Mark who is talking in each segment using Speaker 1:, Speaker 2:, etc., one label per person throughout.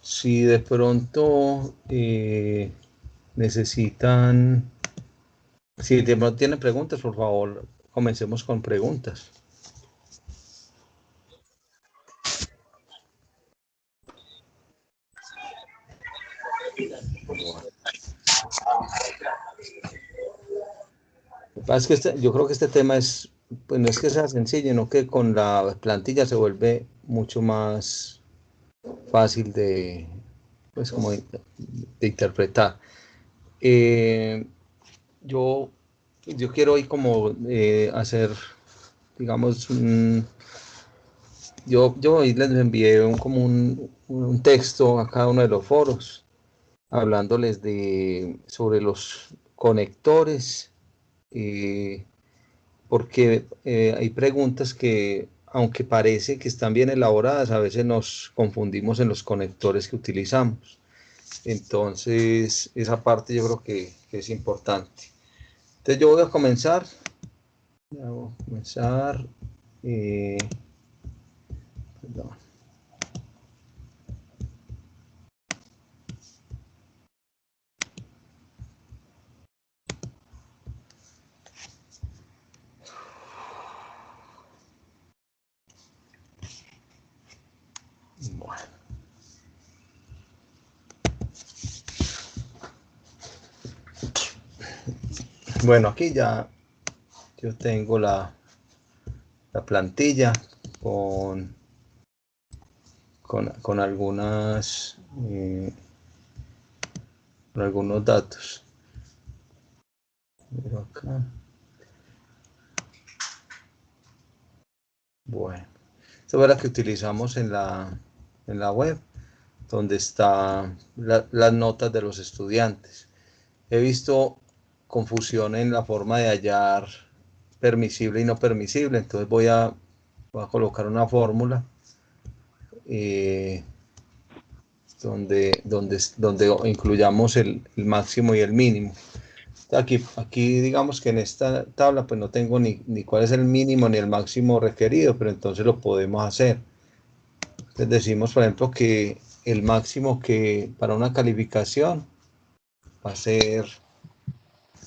Speaker 1: Si de pronto necesitan, si de pronto tienen preguntas, por favor, comencemos con preguntas. Es que yo creo que este tema es, pues no es que sea sencillo, sino que con la plantilla se vuelve mucho más fácil de, pues como de interpretar. Yo, yo quiero hoy como hacer, digamos, yo hoy les envié como un texto a cada uno de los foros, hablándoles sobre los conectores, porque hay preguntas que, aunque parece que están bien elaboradas, a veces nos confundimos en los conectores que utilizamos. Entonces, esa parte yo creo que es importante. Entonces, yo voy a comenzar. Voy a comenzar. Perdón. Bueno. Bueno, aquí ya yo tengo la plantilla con algunas con algunos datos. Pero acá. Bueno, esta fue la que utilizamos en la web, donde están las notas de los estudiantes. He visto confusión en la forma de hallar permisible y no permisible, entonces voy a colocar una fórmula donde incluyamos el máximo y el mínimo. Aquí digamos que en esta tabla pues no tengo ni cuál es el mínimo ni el máximo requerido, pero entonces lo podemos hacer. Entonces decimos, por ejemplo, que el máximo que para una calificación va a ser,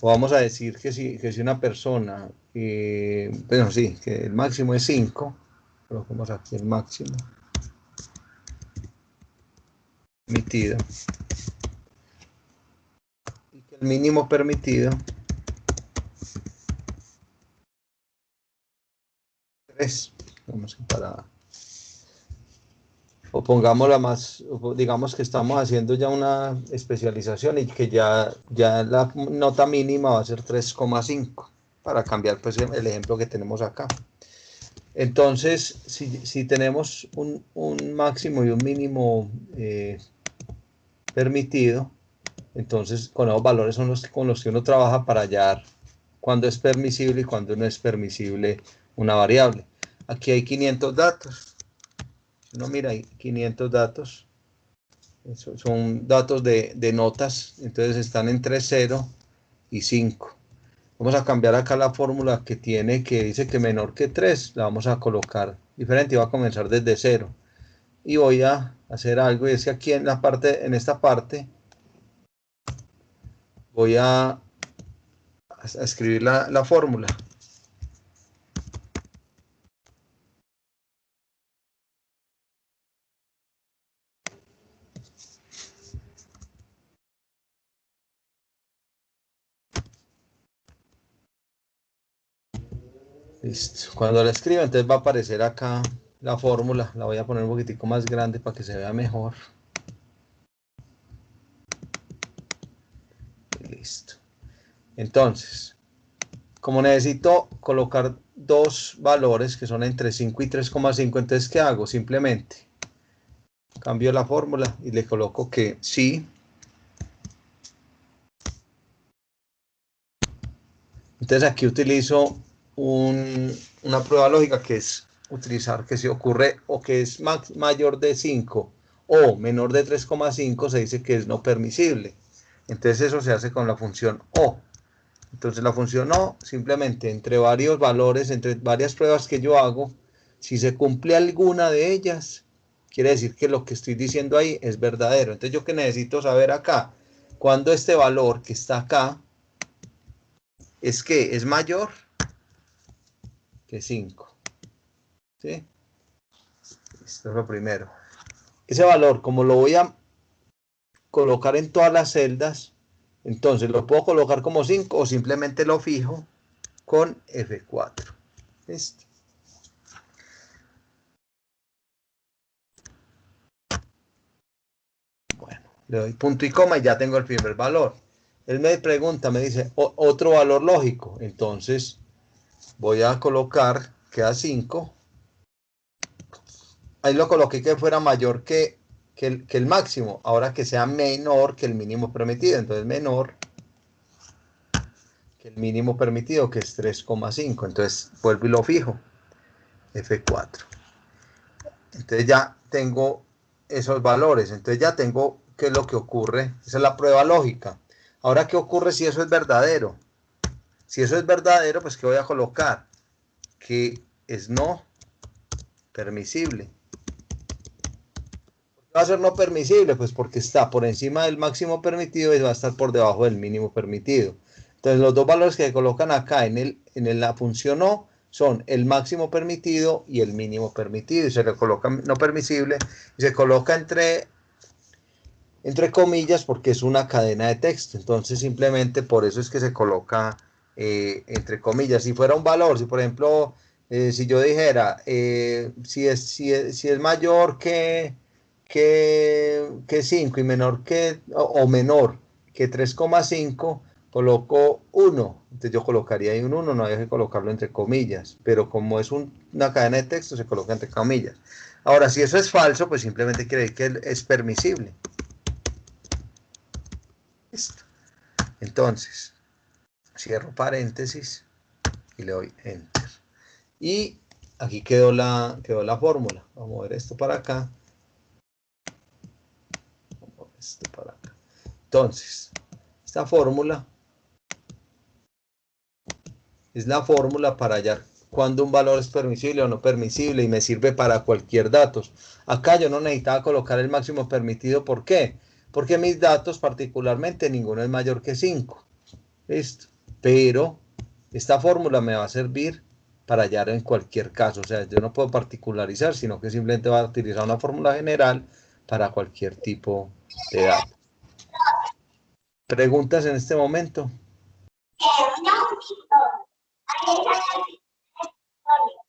Speaker 1: o vamos a decir que si una persona, bueno, sí, que el máximo es 5, colocamos aquí el máximo permitido, y que el mínimo permitido 3, vamos a parar. O pongámosla más, digamos que estamos haciendo ya una especialización y que ya la nota mínima va a ser 3,5 para cambiar pues el ejemplo que tenemos acá. Entonces, si tenemos un máximo y un mínimo permitido, entonces con esos valores son los con los que uno trabaja para hallar cuándo es permisible y cuándo no es permisible una variable. Aquí hay 500 datos. Uno mira, hay 500 datos. Son datos de notas, entonces están entre 0 y 5. Vamos a cambiar acá la fórmula que dice que menor que 3, la vamos a colocar diferente y va a comenzar desde 0. Y voy a hacer algo, y es que aquí en esta parte, voy a escribir la fórmula. Listo. Cuando la escriba, entonces va a aparecer acá la fórmula. La voy a poner un poquitico más grande para que se vea mejor. Listo. Entonces, como necesito colocar dos valores que son entre 5 y 3,5, entonces ¿qué hago? Simplemente cambio la fórmula y le coloco que sí. Entonces aquí utilizo una prueba lógica que es utilizar que si ocurre o que es mayor de 5 o menor de 3,5, se dice que es no permisible. Entonces eso se hace con la función o. Entonces la función o, simplemente entre varios valores, entre varias pruebas que yo hago, si se cumple alguna de ellas, quiere decir que lo que estoy diciendo ahí es verdadero. Entonces, ¿yo qué necesito saber acá? Cuando este valor que está acá es que es mayor que 5. ¿Sí? Esto es lo primero. Ese valor, como lo voy a colocar en todas las celdas, entonces lo puedo colocar como 5 o simplemente lo fijo con F4. ¿Listo? Bueno, le doy punto y coma y ya tengo el primer valor. Él me pregunta, me dice, otro valor lógico. Entonces voy a colocar, queda 5. Ahí lo coloqué que fuera mayor que el máximo. Ahora que sea menor que el mínimo permitido. Entonces menor que el mínimo permitido, que es 3,5. Entonces vuelvo y lo fijo. F4. Entonces ya tengo esos valores. Entonces ya tengo qué es lo que ocurre. Esa es la prueba lógica. Ahora, ¿qué ocurre si eso es verdadero? Si eso es verdadero, pues ¿qué voy a colocar? Que es no permisible. Va a ser no permisible, pues porque está por encima del máximo permitido y va a estar por debajo del mínimo permitido. Entonces los dos valores que se colocan acá en la función no son el máximo permitido y el mínimo permitido. Y se le coloca no permisible y se coloca entre comillas porque es una cadena de texto. Entonces simplemente por eso es que se coloca entre comillas. Si fuera un valor, si por ejemplo, si yo dijera, si es mayor que 5 y menor o menor que 3,5, coloco 1. Entonces yo colocaría ahí un 1, no hay que colocarlo entre comillas. Pero como es una cadena de texto, se coloca entre comillas. Ahora, si eso es falso, pues simplemente quiere decir que es permisible. Listo. Entonces, cierro paréntesis y le doy enter. Y aquí quedó la fórmula. Vamos a ver esto para acá. Vamos a ver esto para acá. Entonces, esta fórmula es la fórmula para hallar cuando un valor es permisible o no permisible y me sirve para cualquier datos. Acá yo no necesitaba colocar el máximo permitido. ¿Por qué? Porque mis datos particularmente ninguno es mayor que 5. Listo. Pero esta fórmula me va a servir para hallar en cualquier caso. O sea, yo no puedo particularizar, sino que simplemente va a utilizar una fórmula general para cualquier tipo de datos. ¿Preguntas en este momento?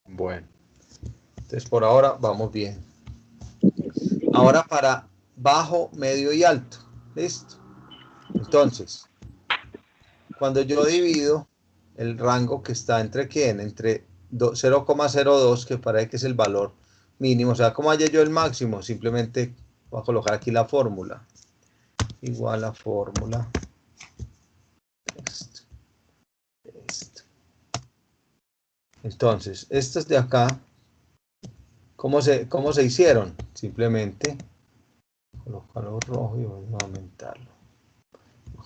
Speaker 1: Bueno, entonces por ahora vamos bien. Ahora para bajo, medio y alto. ¿Listo? Entonces, cuando yo divido el rango que está entre ¿quién? Entre 0,02, que parece que es el valor mínimo. O sea, ¿cómo hallé yo el máximo? Simplemente voy a colocar aquí la fórmula. Igual a fórmula. Esto. Entonces, estos de acá, ¿cómo se hicieron? Simplemente colocarlo rojo y voy a aumentarlo.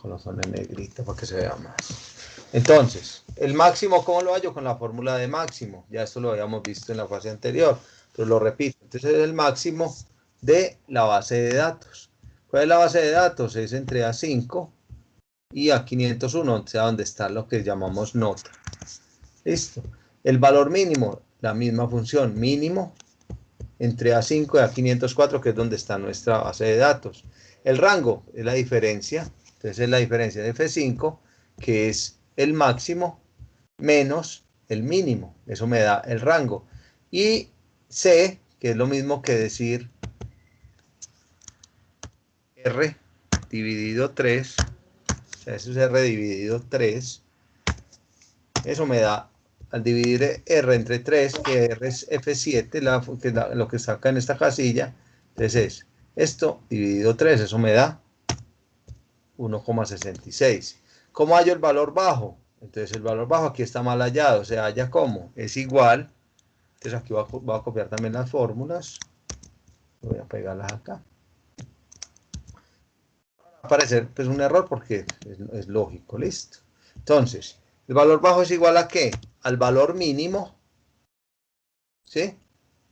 Speaker 1: Colocarlo en negrita para que se vea más. Entonces, el máximo, ¿cómo lo hallo? Con la fórmula de máximo. Ya esto lo habíamos visto en la fase anterior, pero lo repito. Entonces es el máximo de la base de datos. ¿Cuál es la base de datos? Es entre A5 y A501, o sea, donde está lo que llamamos nota. Listo. El valor mínimo, la misma función, mínimo entre A5 y A504, que es donde está nuestra base de datos. El rango es la diferencia, entonces es la diferencia de F5, que es el máximo, menos el mínimo, eso me da el rango. Y C, que es lo mismo que decir R dividido 3, o sea, eso es R dividido 3, eso me da, al dividir R entre 3, que R es F7, lo que saca en esta casilla, entonces es esto dividido 3, eso me da 1,66. ¿Cómo hallo el valor bajo? Entonces el valor bajo aquí está mal hallado, se halla como, es igual, entonces aquí voy a copiar también las fórmulas, voy a pegarlas acá. Va a aparecer pues un error porque es lógico, listo. Entonces, el valor bajo es igual a ¿qué? Al valor mínimo, ¿sí?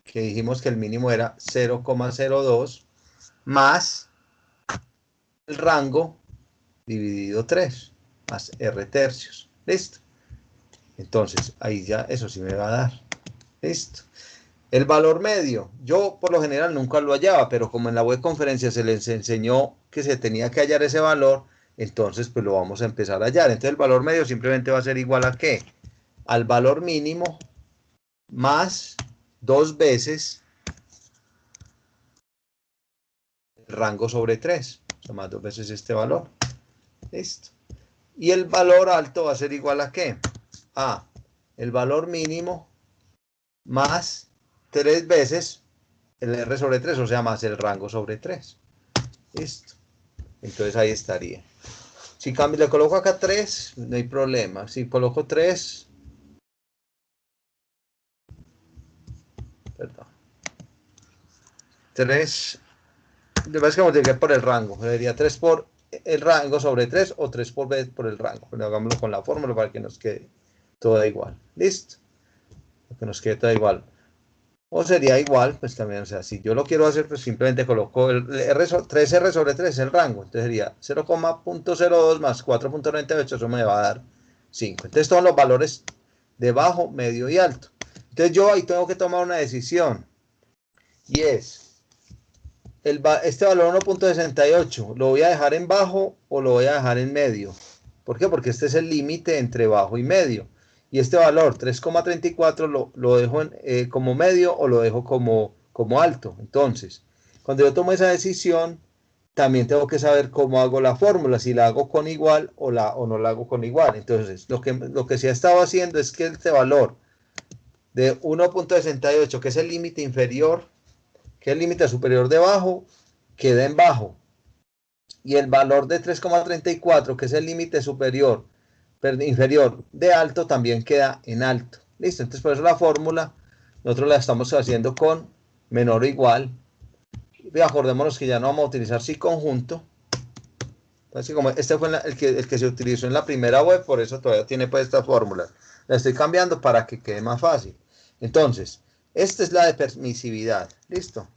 Speaker 1: que dijimos que el mínimo era 0,02 más el rango dividido 3 más R tercios. Listo. Entonces, ahí ya eso sí me va a dar. Listo. El valor medio, yo por lo general nunca lo hallaba, pero como en la web conferencia se les enseñó que se tenía que hallar ese valor, entonces pues lo vamos a empezar a hallar. Entonces el valor medio simplemente va a ser igual a ¿qué? Al valor mínimo más 2 veces el rango sobre 3, o sea, más 2 veces este valor. Listo. Y el valor alto va a ser igual a ¿qué? A el valor mínimo más 3 veces el R sobre 3, o sea, más el rango sobre 3. Listo. Entonces ahí estaría. Si cambio, le coloco acá 3, no hay problema. Si coloco 3, perdón. 3, después que multiplicar por el rango. Sería 3 por el rango sobre 3 o 3 por B por el rango. Pero hagámoslo con la fórmula para que nos quede todo igual. Listo. Para que nos quede todo igual. O sería igual, pues también, o sea, si yo lo quiero hacer, pues simplemente coloco el 3R sobre 3, el rango. Entonces sería 0,02 más 4,98, eso me va a dar 5. Entonces todos los valores de bajo, medio y alto. Entonces yo ahí tengo que tomar una decisión. Y es, este valor 1,68, ¿lo voy a dejar en bajo o lo voy a dejar en medio? ¿Por qué? Porque este es el límite entre bajo y medio. Y este valor, 3,34, lo dejo como medio o lo dejo como alto. Entonces, cuando yo tomo esa decisión, también tengo que saber cómo hago la fórmula, si la hago con igual o no la hago con igual. Entonces, lo que se ha estado haciendo es que este valor de 1,68, que es el límite inferior, que es el límite superior de bajo, queda en bajo. Y el valor de 3,34, que es el límite superior, inferior de alto, también queda en alto. Listo, entonces por eso la fórmula nosotros la estamos haciendo con menor o igual. Y acordémonos que ya no vamos a utilizar si conjunto. Así como este fue el que se utilizó en la primera web, por eso todavía tiene pues esta fórmula. La estoy cambiando para que quede más fácil. Entonces, esta es la de permisividad. Listo.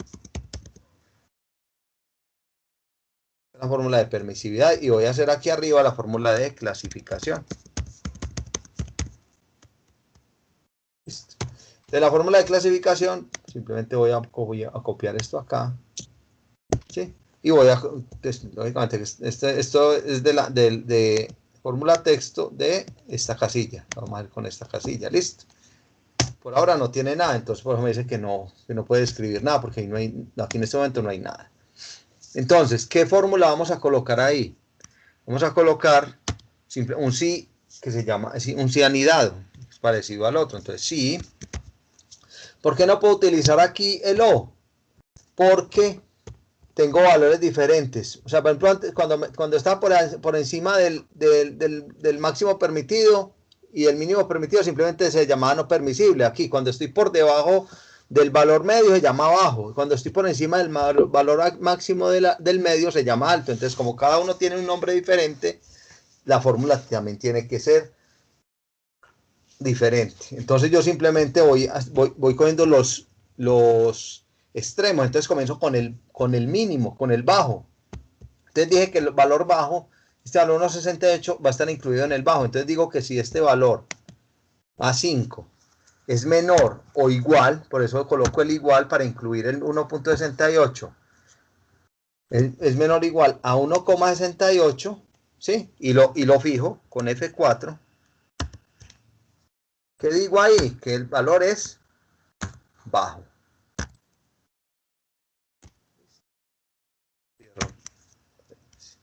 Speaker 1: La fórmula de permisividad y voy a hacer aquí arriba la fórmula de clasificación. Listo. De la fórmula de clasificación, simplemente voy a copiar esto acá. ¿Sí? Y voy a, lógicamente, esto es de fórmula texto de esta casilla. Vamos a ver con esta casilla, listo. Por ahora no tiene nada, entonces por eso me dice que no puede escribir nada, porque aquí en este momento no hay nada. Entonces, ¿qué fórmula vamos a colocar ahí? Vamos a colocar un sí que se llama un sí anidado, es parecido al otro. Entonces, sí. ¿Por qué no puedo utilizar aquí el O? Porque tengo valores diferentes. O sea, por ejemplo, cuando está por encima del máximo permitido y el mínimo permitido, simplemente se llamaba no permisible. Aquí, cuando estoy por debajo del valor medio, se llama bajo. Cuando estoy por encima del valor máximo del medio, se llama alto. Entonces, como cada uno tiene un nombre diferente, la fórmula también tiene que ser diferente. Entonces, yo simplemente voy cogiendo los extremos. Entonces, comienzo con el mínimo, con el bajo. Entonces, dije que el valor bajo, este valor 1,68 va a estar incluido en el bajo. Entonces, digo que si este valor A5 es menor o igual, por eso coloco el igual para incluir el 1,68, es menor o igual a 1,68, ¿sí? Y lo fijo con F4. ¿Qué digo ahí? Que el valor es bajo.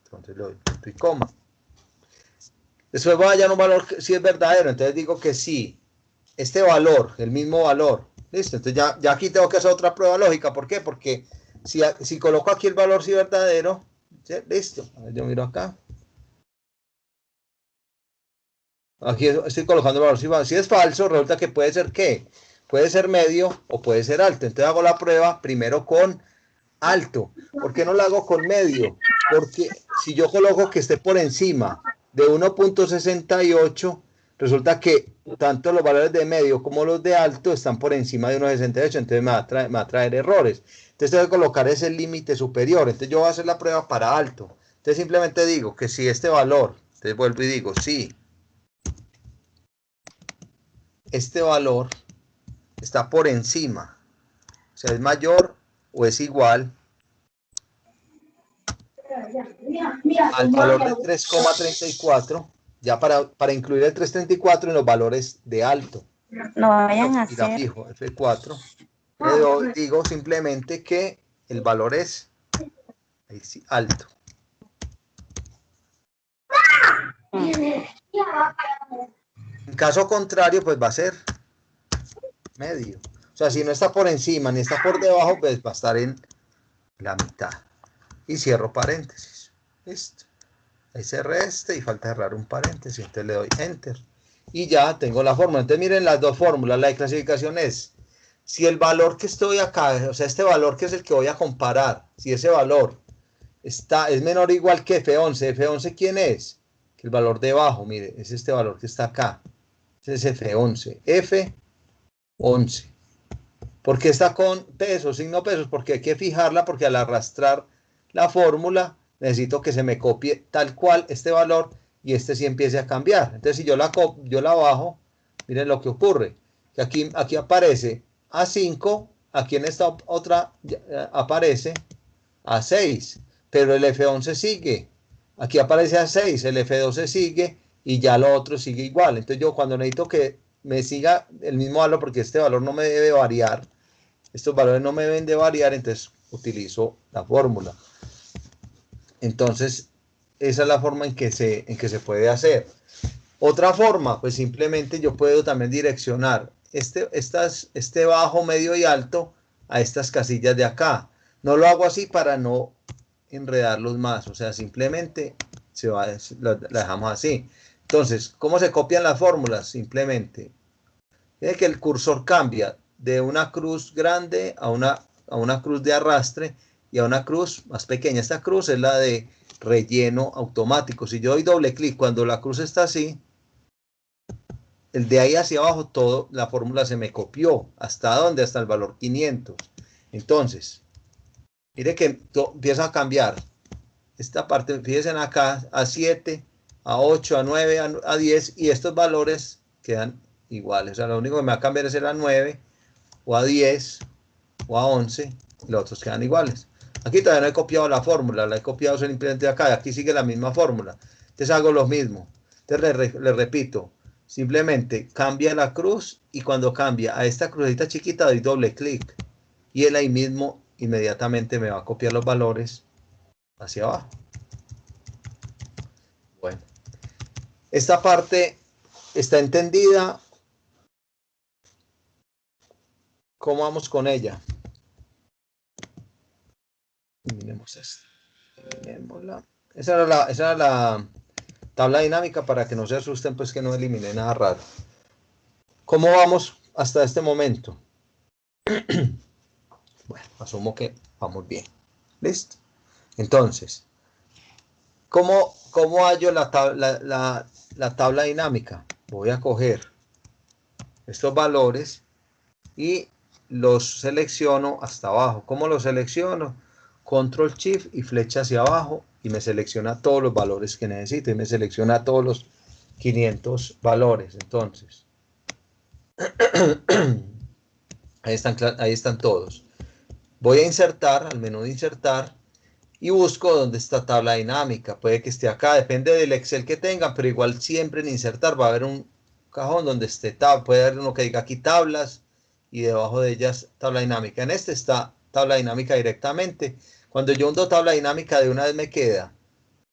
Speaker 1: Entonces le doy punto y coma. Después voy a hallar un valor que sí es verdadero, entonces digo que sí, este valor, el mismo valor, listo, entonces ya aquí tengo que hacer otra prueba lógica, ¿por qué? Porque si coloco aquí el valor sí verdadero, ¿sí? Listo, a ver, yo miro acá, aquí estoy colocando el valor, si es falso, resulta que puede ser ¿qué? Puede ser medio o puede ser alto, entonces hago la prueba primero con alto. ¿Por qué no lo hago con medio? Porque si yo coloco que esté por encima de 1,68, Resulta que tanto los valores de medio como los de alto están por encima de 1,68, entonces me va a traer errores. Entonces tengo que colocar ese límite superior. Entonces yo voy a hacer la prueba para alto. Entonces simplemente digo que si este valor, entonces vuelvo y digo, si este valor está por encima, o sea, es mayor o es igual al valor de 3,34, ya para incluir el 334 en los valores de alto.
Speaker 2: No vayan a
Speaker 1: Mira,
Speaker 2: hacer.
Speaker 1: fijo, F4. Digo simplemente que el valor es ahí sí, alto. En caso contrario, pues va a ser medio. O sea, si no está por encima ni está por debajo, pues va a estar en la mitad. Y cierro paréntesis. Listo. Ahí cerré este y falta cerrar un paréntesis. Entonces le doy Enter. Y ya tengo la fórmula. Entonces miren las dos fórmulas. La de clasificación es, si el valor que estoy acá, o sea, este valor que es el que voy a comparar, si ese valor es menor o igual que F11. ¿F11 quién es? Que el valor debajo, mire, es este valor que está acá. Ese es F11. F11. ¿Por qué está con pesos, signo pesos? Porque hay que fijarla, porque al arrastrar la fórmula necesito que se me copie tal cual este valor y este sí empiece a cambiar. Entonces si yo la bajo, miren lo que ocurre. Que aquí aparece A5, aquí en esta otra aparece A6, pero el F11 sigue. Aquí aparece A6, el F12 sigue y ya lo otro sigue igual. Entonces yo cuando necesito que me siga el mismo valor, porque este valor no me debe variar, estos valores no me deben de variar, entonces utilizo la fórmula. Entonces, esa es la forma en que se puede hacer. Otra forma, pues simplemente yo puedo también direccionar este bajo, medio y alto a estas casillas de acá. No lo hago así para no enredarlos más, o sea, simplemente la dejamos así. Entonces, ¿cómo se copian las fórmulas? Simplemente, tiene que el cursor cambia de una cruz grande a una cruz de arrastre y a una cruz más pequeña. Esta cruz es la de relleno automático. Si yo doy doble clic cuando la cruz está así, el de ahí hacia abajo, todo, la fórmula se me copió. ¿Hasta dónde? Hasta el valor 500. Entonces, mire que empieza a cambiar. Esta parte, fíjense acá, a 7, a 8, a 9, a 10, y estos valores quedan iguales. O sea, lo único que me va a cambiar es el a 9, o a 10, o a 11, y los otros quedan iguales. Aquí todavía no he copiado la fórmula, la he copiado simplemente acá, y aquí sigue la misma fórmula. Entonces hago lo mismo. Entonces le repito, simplemente cambia la cruz, y cuando cambia a esta crucita chiquita doy doble clic, y él ahí mismo inmediatamente me va a copiar los valores hacia abajo. Bueno, esta parte está entendida. ¿Cómo vamos con ella? Miremos esto. Esa era la tabla dinámica, para que no se asusten, pues que no eliminé nada raro. ¿Cómo vamos hasta este momento? Bueno, asumo que vamos bien. ¿Listo? Entonces, ¿cómo hallo la tabla dinámica? Voy a coger estos valores y los selecciono hasta abajo. ¿Cómo los selecciono? Control Shift y flecha hacia abajo, y me selecciona todos los valores que necesito, y me selecciona todos los 500 valores. Entonces, ahí están todos. Voy a insertar, al menú de insertar, y busco dónde está tabla dinámica. Puede que esté acá, depende del Excel que tengan, pero igual siempre en insertar va a haber un cajón donde esté tabla. Puede haber uno que diga aquí tablas, y debajo de ellas tabla dinámica. En este está tabla dinámica directamente. Cuando yo hundo tabla dinámica, de una vez me queda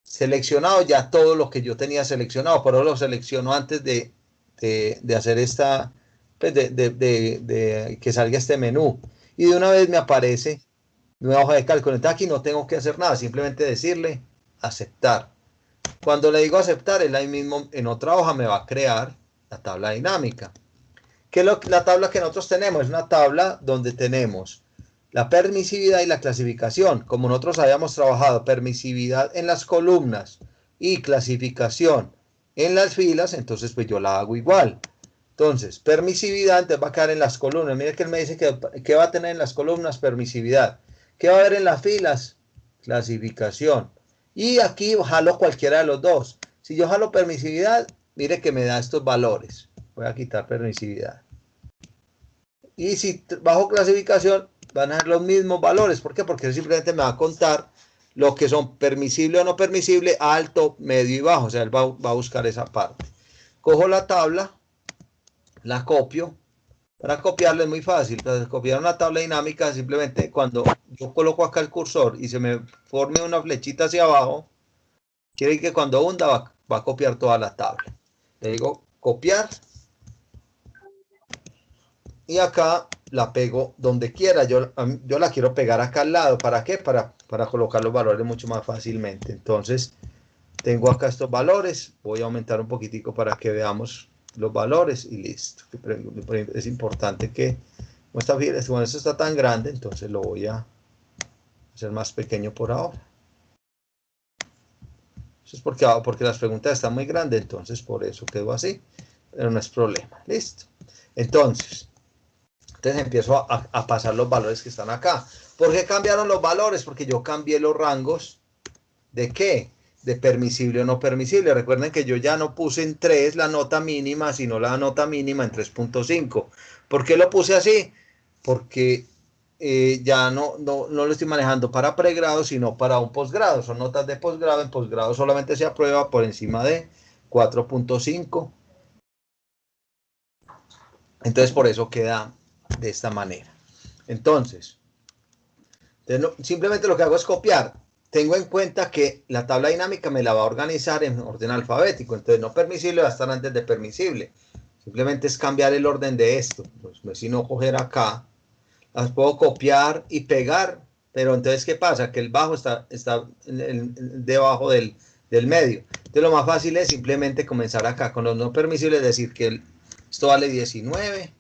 Speaker 1: seleccionado ya todo lo que yo tenía seleccionado, pero lo selecciono antes de hacer esta, pues de que salga este menú. Y de una vez me aparece nueva hoja de cálculo. Entonces aquí no tengo que hacer nada, simplemente decirle aceptar. Cuando le digo aceptar, él ahí mismo en otra hoja me va a crear la tabla dinámica. ¿Qué es la tabla que nosotros tenemos? Es una tabla donde tenemos la permisividad y la clasificación. Como nosotros habíamos trabajado permisividad en las columnas y clasificación en las filas, entonces pues yo la hago igual. Entonces, permisividad, entonces va a quedar en las columnas. Mire que él me dice que va a tener en las columnas permisividad. ¿Qué va a haber en las filas? Clasificación. Y aquí jalo cualquiera de los dos. Si yo jalo permisividad, mire que me da estos valores. Voy a quitar permisividad. Y si bajo clasificación, van a ser los mismos valores. ¿Por qué? Porque simplemente me va a contar lo que son permisible o no permisible, alto, medio y bajo. O sea, él va a buscar esa parte. Cojo la tabla, la copio. Para copiarlo es muy fácil. Para copiar una tabla dinámica, simplemente cuando yo coloco acá el cursor y se me forme una flechita hacia abajo, quiere decir que cuando hunda va a copiar toda la tabla. Le digo copiar y acá la pego donde quiera. Yo la quiero pegar acá al lado. ¿Para qué? Para colocar los valores mucho más fácilmente. Entonces, tengo acá estos valores. Voy a aumentar un poquitico para que veamos los valores y listo. Es importante que, como esto está tan grande, entonces lo voy a hacer más pequeño por ahora. Eso es porque las preguntas están muy grandes, entonces por eso quedó así. Pero no es problema. Listo. Entonces empiezo a pasar los valores que están acá. ¿Por qué cambiaron los valores? Porque yo cambié los rangos. ¿De qué? De permisible o no permisible. Recuerden que yo ya no puse en 3 la nota mínima, sino la nota mínima en 3.5. ¿Por qué lo puse así? Porque ya no lo estoy manejando para pregrado, sino para un posgrado. Son notas de posgrado. En posgrado solamente se aprueba por encima de 4.5. Entonces, por eso queda de esta manera. Entonces simplemente lo que hago es copiar. Tengo en cuenta que la tabla dinámica me la va a organizar en orden alfabético. Entonces, no permisible va a estar antes de permisible. Simplemente es cambiar el orden de esto. Pues, si no coger acá, las puedo copiar y pegar. Pero entonces, ¿qué pasa? Que el bajo está debajo del medio. Entonces, lo más fácil es simplemente comenzar acá. Con los no permisibles, decir que esto vale 19,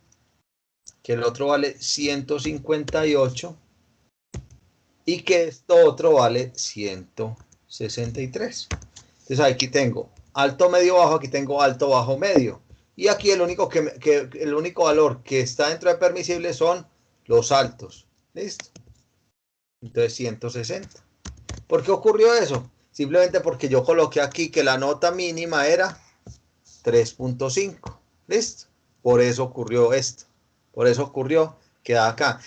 Speaker 1: que el otro vale 158 y que esto otro vale 163. Entonces aquí tengo alto, medio, bajo, aquí tengo alto, bajo, medio. Y aquí el único valor que está dentro de permisible son los altos. ¿Listo? Entonces 160. ¿Por qué ocurrió eso? Simplemente porque yo coloqué aquí que la nota mínima era 3.5. ¿Listo? Por eso ocurrió esto. Por eso ocurrió que acá.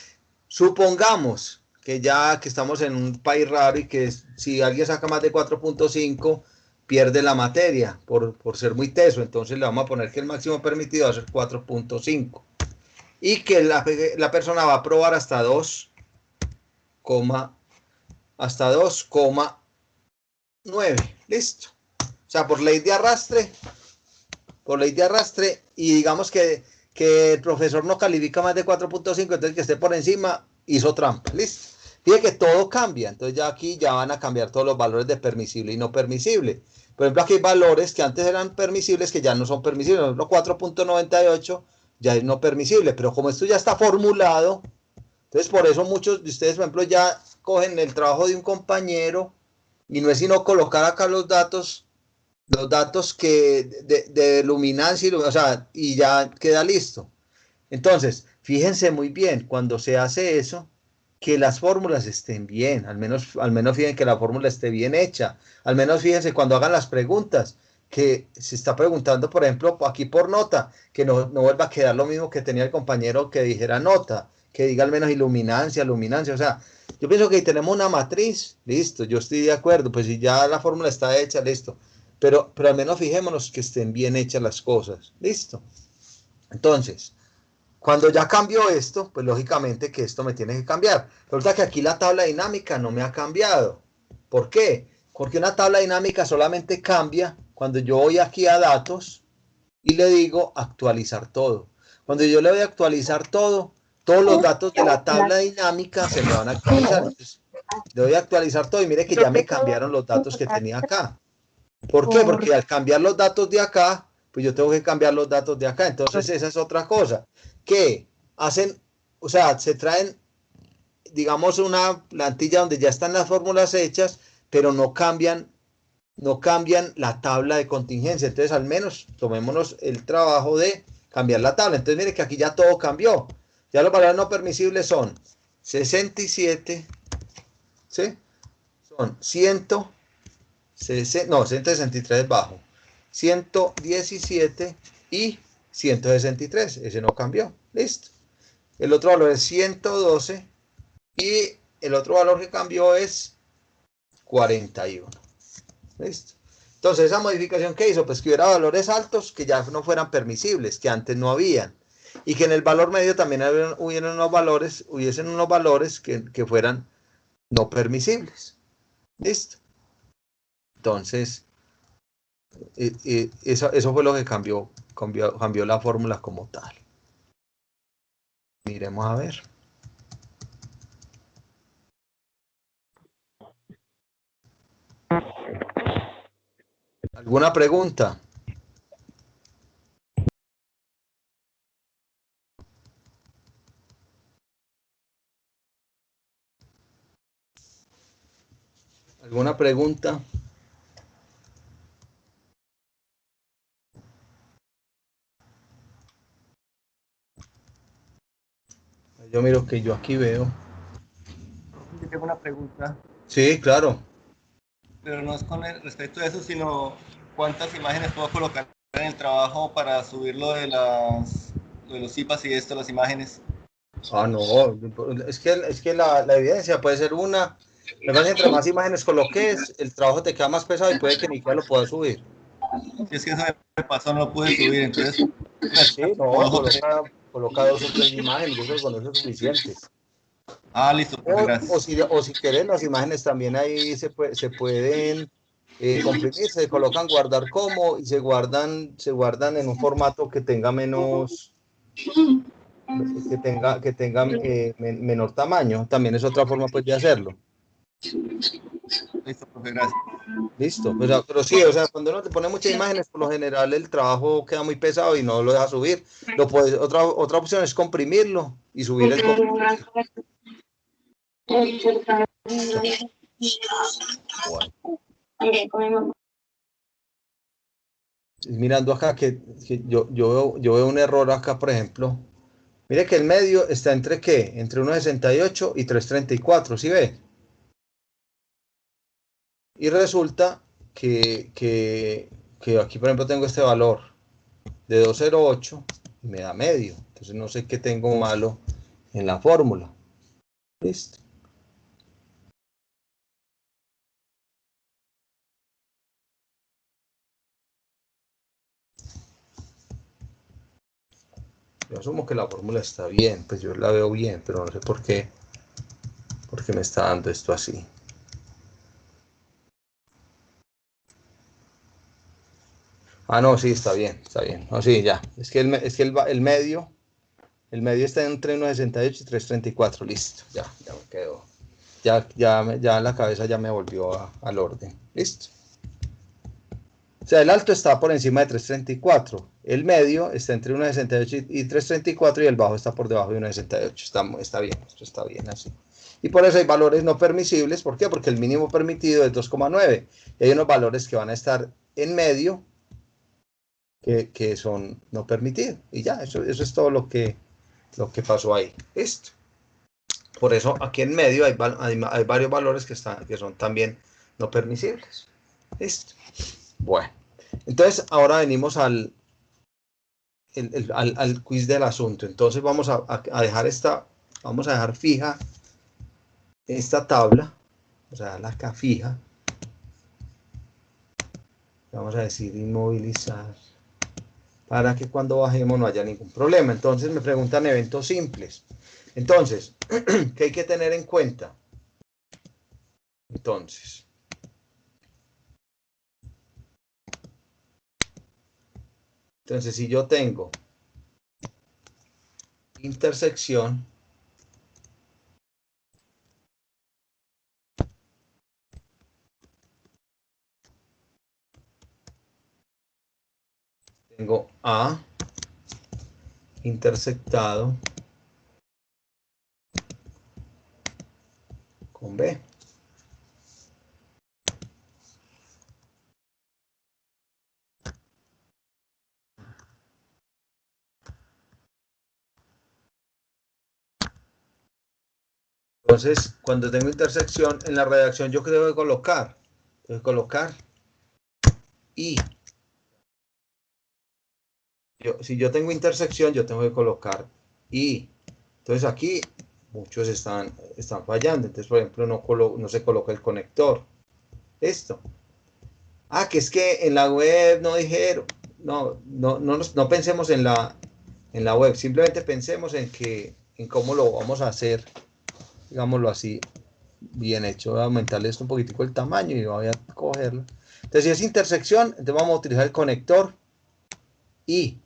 Speaker 1: Supongamos que ya que estamos en un país raro y que si alguien saca más de 4.5 pierde la materia por ser muy teso, entonces le vamos a poner que el máximo permitido va a ser 4.5 y que la persona va a probar hasta 2,9. Listo. O sea, por ley de arrastre, y digamos que el profesor no califica más de 4.5, entonces que esté por encima hizo trampa. Listo. Fíjate que todo cambia, entonces ya aquí ya van a cambiar todos los valores de permisible y no permisible. Por ejemplo, aquí hay valores que antes eran permisibles que ya no son permisibles. Por ejemplo, 4.98 ya es no permisible, pero como esto ya está formulado, entonces por eso muchos de ustedes, por ejemplo, ya cogen el trabajo de un compañero y no es sino colocar acá los datos que de luminancia, o sea, y ya queda listo. Entonces, fíjense muy bien, cuando se hace eso, que las fórmulas estén bien, al menos fíjense que la fórmula esté bien hecha, al menos fíjense cuando hagan las preguntas, que se está preguntando, por ejemplo, aquí por nota, que no vuelva a quedar lo mismo que tenía el compañero que dijera nota, que diga al menos luminancia, o sea, yo pienso que tenemos una matriz, listo, yo estoy de acuerdo, pues si ya la fórmula está hecha, listo, pero al menos fijémonos que estén bien hechas las cosas, listo. Entonces, cuando ya cambió esto, pues lógicamente que esto me tiene que cambiar. Resulta que aquí la tabla dinámica no me ha cambiado. ¿Por qué? Porque una tabla dinámica solamente cambia cuando yo voy aquí a datos y le digo actualizar todo. Cuando yo le voy a actualizar todo, todos los datos de la tabla dinámica se me van a actualizar. Entonces, le voy a actualizar todo y mire que ya me cambiaron los datos que tenía acá. ¿Por qué? Porque al cambiar los datos de acá, pues yo tengo que cambiar los datos de acá. Entonces esa es otra cosa. Que hacen, o sea, se traen, digamos, una plantilla donde ya están las fórmulas hechas, pero no cambian no cambian la tabla de contingencia. Entonces, al menos tomémonos el trabajo de cambiar la tabla. Entonces, mire que aquí ya todo cambió. Ya los valores no permisibles son 67, ¿sí? Son 163 es bajo, 117 y 163. Ese no cambió. Listo. El otro valor es 112 y el otro valor que cambió es 41. ¿Listo? Entonces, esa modificación que hizo, pues que hubiera valores altos que ya no fueran permisibles, que antes no habían. Y que en el valor medio también hubiesen unos valores que fueran no permisibles. ¿Listo? Entonces, eso fue lo que cambió la fórmula como tal. Miremos a ver. ¿Alguna pregunta? ¿Alguna pregunta? Yo miro que yo aquí veo.
Speaker 2: Yo tengo una pregunta,
Speaker 1: Sí, claro.
Speaker 2: pero no es con respecto a eso, sino cuántas imágenes puedo colocar en el trabajo para subir lo de los IPAs y esto, las imágenes.
Speaker 1: Ah, no, es que la evidencia puede ser una. Además, entre más imágenes coloques, el trabajo te queda más pesado y puede que ni siquiera lo puedas subir.
Speaker 2: Si es que eso me pasó, no lo pude subir, entonces
Speaker 1: Sí, no, coloca 2 o 3 imágenes, yo creo que con eso es suficiente.
Speaker 2: Ah, listo, profe, gracias.
Speaker 1: Si quieres, las imágenes también ahí se pueden comprimir, se colocan guardar como y se guardan en un formato que tenga menor tamaño. También es otra forma pues de hacerlo.
Speaker 2: Listo, profe, gracias.
Speaker 1: Listo. Pero sí, o sea, cuando uno te pone muchas imágenes, por lo general el trabajo queda muy pesado y no lo deja subir. Otra opción es comprimirlo y subir el comprimido. Bueno. Mirando acá que yo veo un error acá, por ejemplo. Mire que el medio está entre ¿qué? Entre 1,68 y 3,34, ¿sí ve? Y resulta que aquí, por ejemplo, tengo este valor de 2,08 y me da medio. Entonces no sé qué tengo malo en la fórmula. ¿Listo? Yo asumo que la fórmula está bien, pues yo la veo bien, pero no sé por qué me está dando esto así. Ah, no, sí, está bien, está bien. No, sí, ya. El medio está entre 1,68 y 3,34. Listo, ya me quedó. Ya la cabeza ya me volvió al orden. Listo. O sea, el alto está por encima de 3,34. El medio está entre 1,68 y 3,34 y el bajo está por debajo de 1,68. Está bien, esto está bien así. Y por eso hay valores no permisibles. ¿Por qué? Porque el mínimo permitido es 2,9. Y hay unos valores que van a estar en medio que son no permitidos. Y ya, eso es todo lo que pasó ahí. Listo. Por eso aquí en medio hay varios valores que son también no permisibles. Listo. Bueno, entonces ahora venimos al quiz del asunto. Entonces vamos vamos a dejar fija esta tabla. Vamos a dejarla acá fija. Vamos a decir inmovilizar para que cuando bajemos no haya ningún problema. Entonces me preguntan eventos simples. Entonces, ¿qué hay que tener en cuenta? Entonces, si yo tengo intersección, tengo A intersectado con B. Entonces, cuando tengo intersección, en la redacción yo creo que colocar. Tengo que colocar y. Si yo tengo intersección, yo tengo que colocar y. Entonces aquí muchos están fallando. Entonces, por ejemplo, no se coloca el conector. Esto. Ah, que es que en la web no dijeron. No pensemos en la web. Simplemente pensemos en cómo lo vamos a hacer. Digámoslo así. Bien hecho. Voy a aumentarle esto un poquitico el tamaño y voy a cogerlo. Entonces, si es intersección, entonces vamos a utilizar el conector y.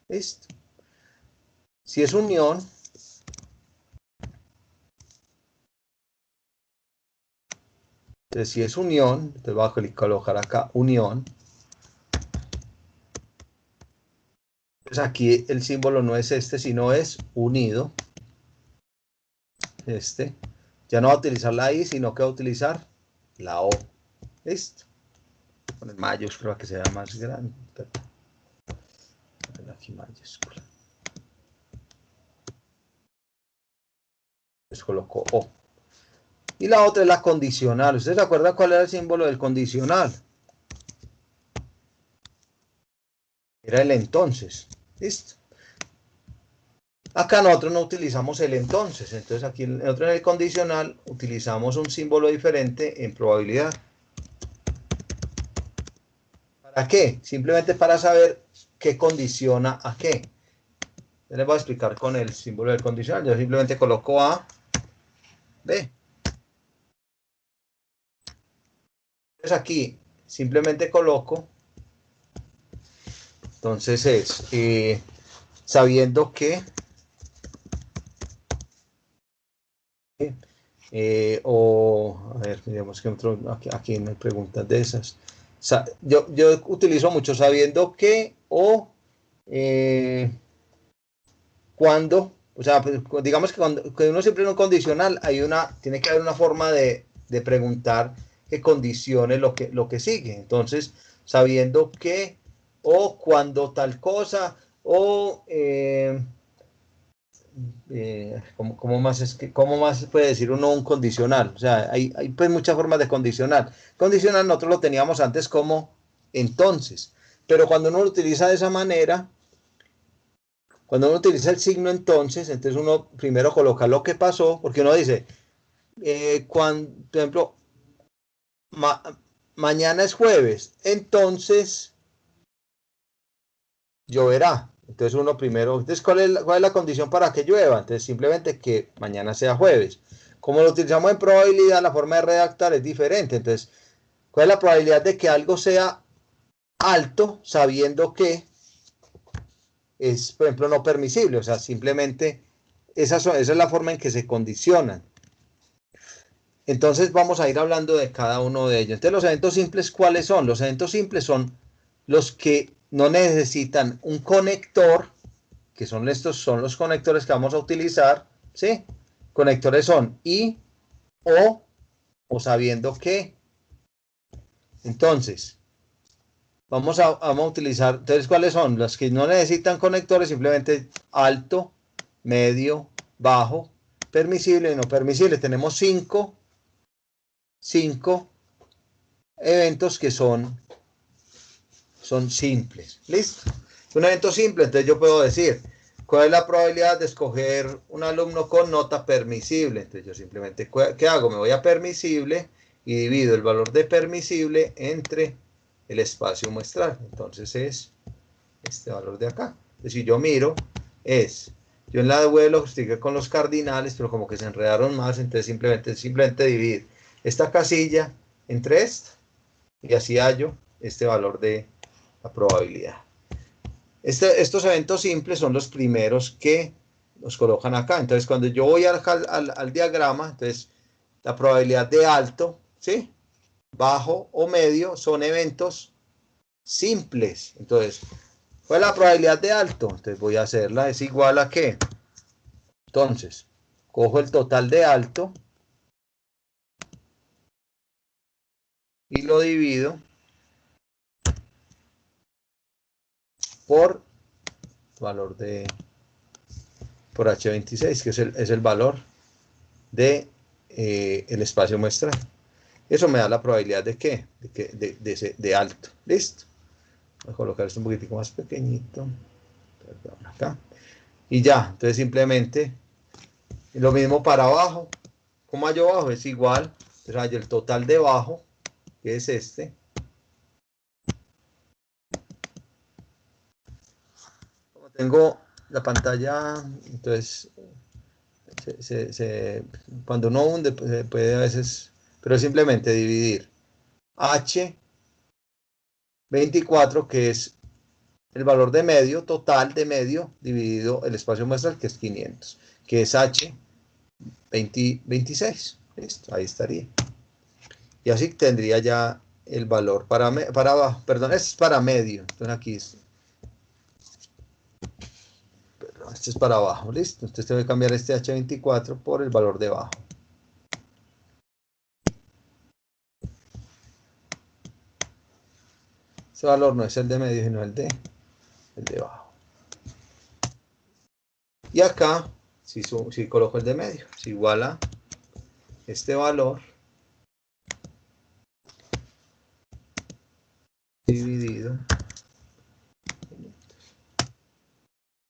Speaker 1: Listo. Si es unión, entonces si es unión, entonces voy a colocar acá unión. Entonces aquí el símbolo no es este, sino es unido. Este. Ya no va a utilizar la I, sino que va a utilizar la O. Listo. Con el mayúscula que sea más grande. Aquí mayúscula. Les coloco O. Y la otra es la condicional. ¿Ustedes se acuerdan cuál era el símbolo del condicional? Era el entonces. Listo. Acá nosotros no utilizamos el entonces. Entonces aquí nosotros en el condicional utilizamos un símbolo diferente en probabilidad. ¿Para qué? Simplemente para saber qué condiciona a qué. Yo les voy a explicar con el símbolo del condicional. Yo simplemente coloco A, B. Entonces aquí simplemente coloco, entonces es sabiendo que, a ver, digamos que aquí no hay preguntas de esas. Yo utilizo mucho sabiendo que o cuando, o sea, pues, digamos que cuando uno siempre en un condicional tiene que haber una forma de preguntar que condicione lo que sigue. Entonces, sabiendo que, o cuando tal cosa, o ¿cómo más puede decir uno un condicional? O sea, hay pues muchas formas de condicional. Condicional nosotros lo teníamos antes como entonces, pero cuando uno lo utiliza de esa manera, cuando uno utiliza el signo entonces uno primero coloca lo que pasó, porque uno dice, por ejemplo, ma mañana es jueves, entonces lloverá. Entonces uno primero, entonces ¿cuál es la condición para que llueva? Entonces simplemente que mañana sea jueves. Como lo utilizamos en probabilidad, la forma de redactar es diferente. Entonces, ¿cuál es la probabilidad de que algo sea alto sabiendo que es, por ejemplo, no permisible? O sea, simplemente esa es la forma en que se condicionan. Entonces vamos a ir hablando de cada uno de ellos. Entonces los eventos simples, ¿cuáles son? Los eventos simples son los que no necesitan un conector, que son los conectores que vamos a utilizar, ¿sí? Conectores son y, o sabiendo que. Entonces, vamos a utilizar, entonces, ¿cuáles son? Las que no necesitan conectores, simplemente alto, medio, bajo, permisible y no permisible. Tenemos cinco eventos que son simples. ¿Listo? Un evento simple, entonces yo puedo decir, ¿cuál es la probabilidad de escoger un alumno con nota permisible? Entonces yo simplemente, ¿qué hago? Me voy a permisible y divido el valor de permisible entre el espacio muestral. Entonces es este valor de acá. Entonces si yo miro, yo en la web lo expliqué con los cardinales, pero como que se enredaron más, entonces simplemente dividir esta casilla entre esta y así hallo este valor de la probabilidad. Estos eventos simples son los primeros que nos colocan acá. Entonces, cuando yo voy al diagrama, entonces la probabilidad de alto, ¿sí? Bajo o medio son eventos simples. Entonces, ¿cuál es la probabilidad de alto? Entonces voy a hacerla, es igual a ¿qué? Entonces, cojo el total de alto y lo divido por valor por H26, que es el valor de el espacio muestral. Eso me da la probabilidad de ¿qué? De alto. ¿Listo? Voy a colocar esto un poquitico más pequeñito. Perdón, acá. Y ya, entonces simplemente lo mismo para abajo. ¿Cómo hallo abajo? Es igual. Entonces hallo el total de abajo, que es este. Como tengo la pantalla, entonces cuando uno hunde, pues, se puede a veces, pero simplemente dividir H24, que es el valor de medio, total de medio, dividido el espacio muestral, que es 500, que es H26. Listo, ahí estaría. Y así tendría ya el valor para abajo. Perdón, este es para medio. Entonces aquí este es para abajo. Listo. Entonces tengo que cambiar este H24 por el valor de abajo. Ese valor no es el de medio, sino el de abajo. Y acá, si coloco el de medio, es igual a este valor dividido.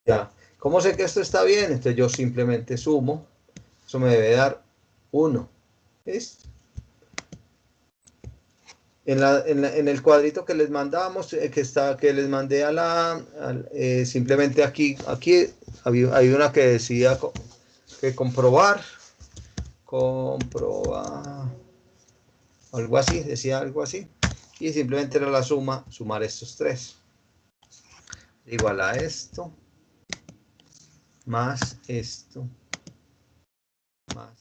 Speaker 1: Ya. ¿Cómo sé que esto está bien? Entonces yo simplemente sumo. Eso me debe dar 1. ¿Listo? En el cuadrito que les mandamos, que les mandé simplemente aquí hay una que decía que comprobar, algo así, decía algo así, y simplemente era la sumar estos tres, igual a esto, más esto, más,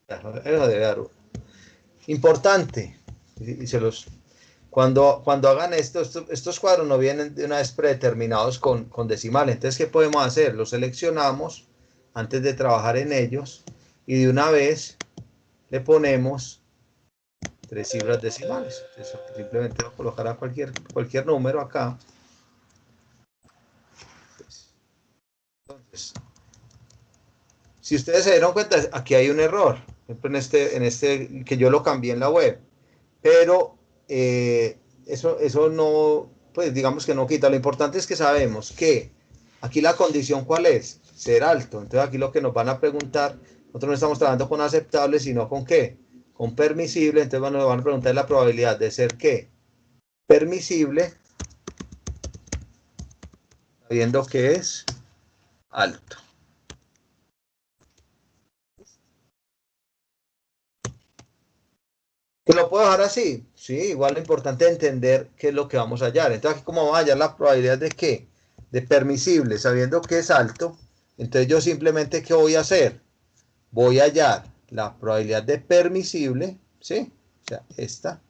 Speaker 1: eso debe dar 1. Importante, y cuando hagan estos cuadros no vienen de una vez predeterminados con decimales. Entonces, ¿qué podemos hacer? Los seleccionamos antes de trabajar en ellos y de una vez le ponemos 3 cifras decimales. Entonces, simplemente voy a colocar a cualquier número acá. Entonces, si ustedes se dieron cuenta, aquí hay un error. Por ejemplo, en este que yo lo cambié en la web. Pero eso no, pues digamos que no quita. Lo importante es que sabemos que aquí la condición ¿cuál es? Ser alto. Entonces aquí lo que nos van a preguntar, nosotros no estamos trabajando con aceptable, sino con ¿qué? Con permisible. Entonces nos van a preguntar la probabilidad de ser ¿qué? Permisible, sabiendo que es alto. ¿Que lo puedo dejar así? Sí, igual lo importante es entender qué es lo que vamos a hallar. Entonces, aquí como vamos a hallar la probabilidad de qué? De permisible, sabiendo que es alto. Entonces yo simplemente, ¿qué voy a hacer? Voy a hallar la probabilidad de permisible, ¿sí? O sea, esta,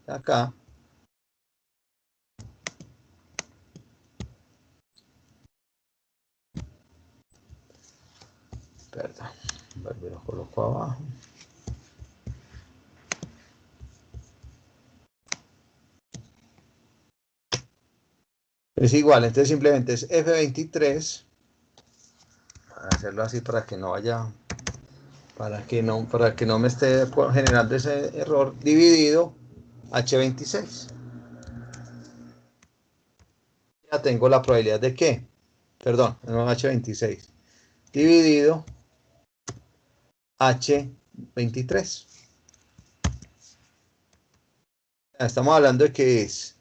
Speaker 1: acá. Perdón, lo coloco abajo. Es igual, entonces simplemente es F23. Para hacerlo así para que no vaya, para que no me esté generando ese error, dividido H26. Ya tengo la probabilidad de ¿qué? Perdón, no H26. Dividido H23. Estamos hablando de que es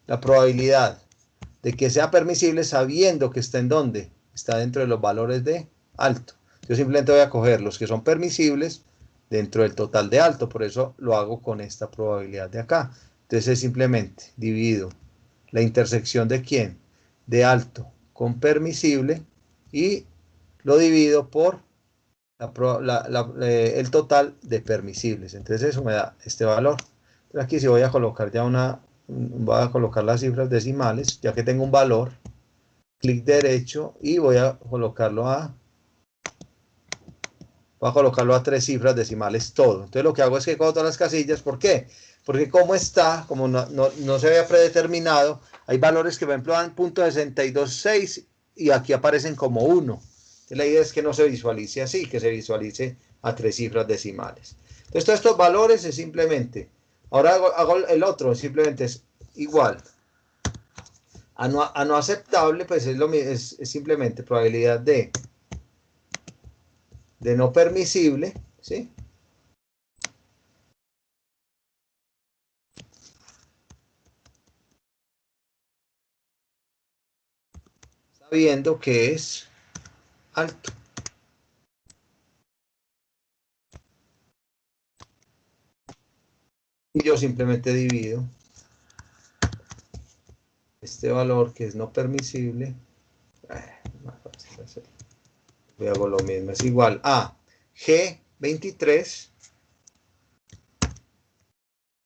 Speaker 1: la probabilidad de que sea permisible sabiendo que está en dónde. Está dentro de los valores de alto. Yo simplemente voy a coger los que son permisibles dentro del total de alto. Por eso lo hago con esta probabilidad de acá. Entonces simplemente divido la intersección de ¿quién? De alto con permisible y lo divido por el total de permisibles. Entonces eso me da este valor. Entonces aquí si voy a colocar ya voy a colocar las cifras decimales, ya que tengo un valor, clic derecho y voy a colocarlo a 3 cifras decimales todo. Entonces lo que hago es que cojo todas las casillas. ¿Por qué? Porque como no se había predeterminado, hay valores que por ejemplo dan .626 y aquí aparecen como 1. Entonces La idea es que no se visualice así, que se visualice a 3 cifras decimales. Entonces, todos estos valores es simplemente, ahora hago el otro, simplemente es igual a no aceptable, pues es simplemente probabilidad de no permisible, ¿sí? Sabiendo que es alto. Y yo simplemente divido este valor que es no permisible. Más fácil hacerlo. Voy a hago lo mismo, es igual a G23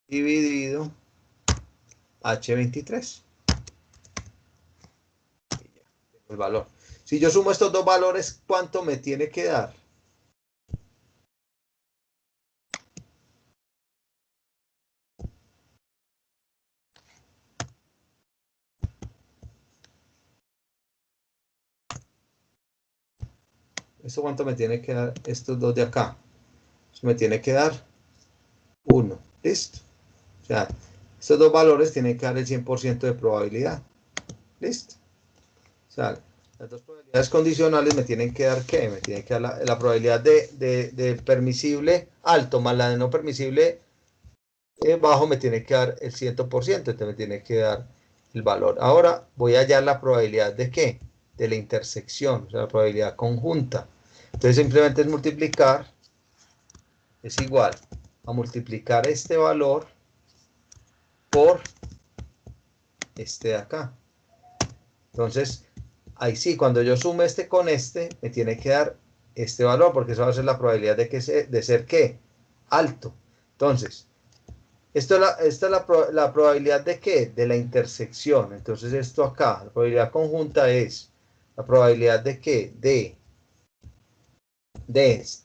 Speaker 1: dividido H23. El valor. Si yo sumo estos dos valores, ¿cuánto me tiene que dar? ¿Esto cuánto me tiene que dar? Estos dos de acá. Eso me tiene que dar 1. ¿Listo? O sea, estos dos valores tienen que dar el 100% de probabilidad. ¿Listo? O sea, las dos probabilidades condicionales me tienen que dar ¿qué? Me tienen que dar la probabilidad de permisible alto más la de no permisible bajo me tiene que dar el 100%, entonces me tiene que dar el valor. Ahora voy a hallar la probabilidad de ¿qué? De la intersección, o sea, la probabilidad conjunta. Entonces simplemente es multiplicar, es igual a multiplicar este valor por este de acá. Entonces, ahí sí, cuando yo sume este con este, me tiene que dar este valor, porque eso va a ser la probabilidad de ser ¿qué? Alto. Entonces, esta es la probabilidad de ¿qué? De la intersección. Entonces, esto acá, la probabilidad conjunta es la probabilidad de ¿qué? De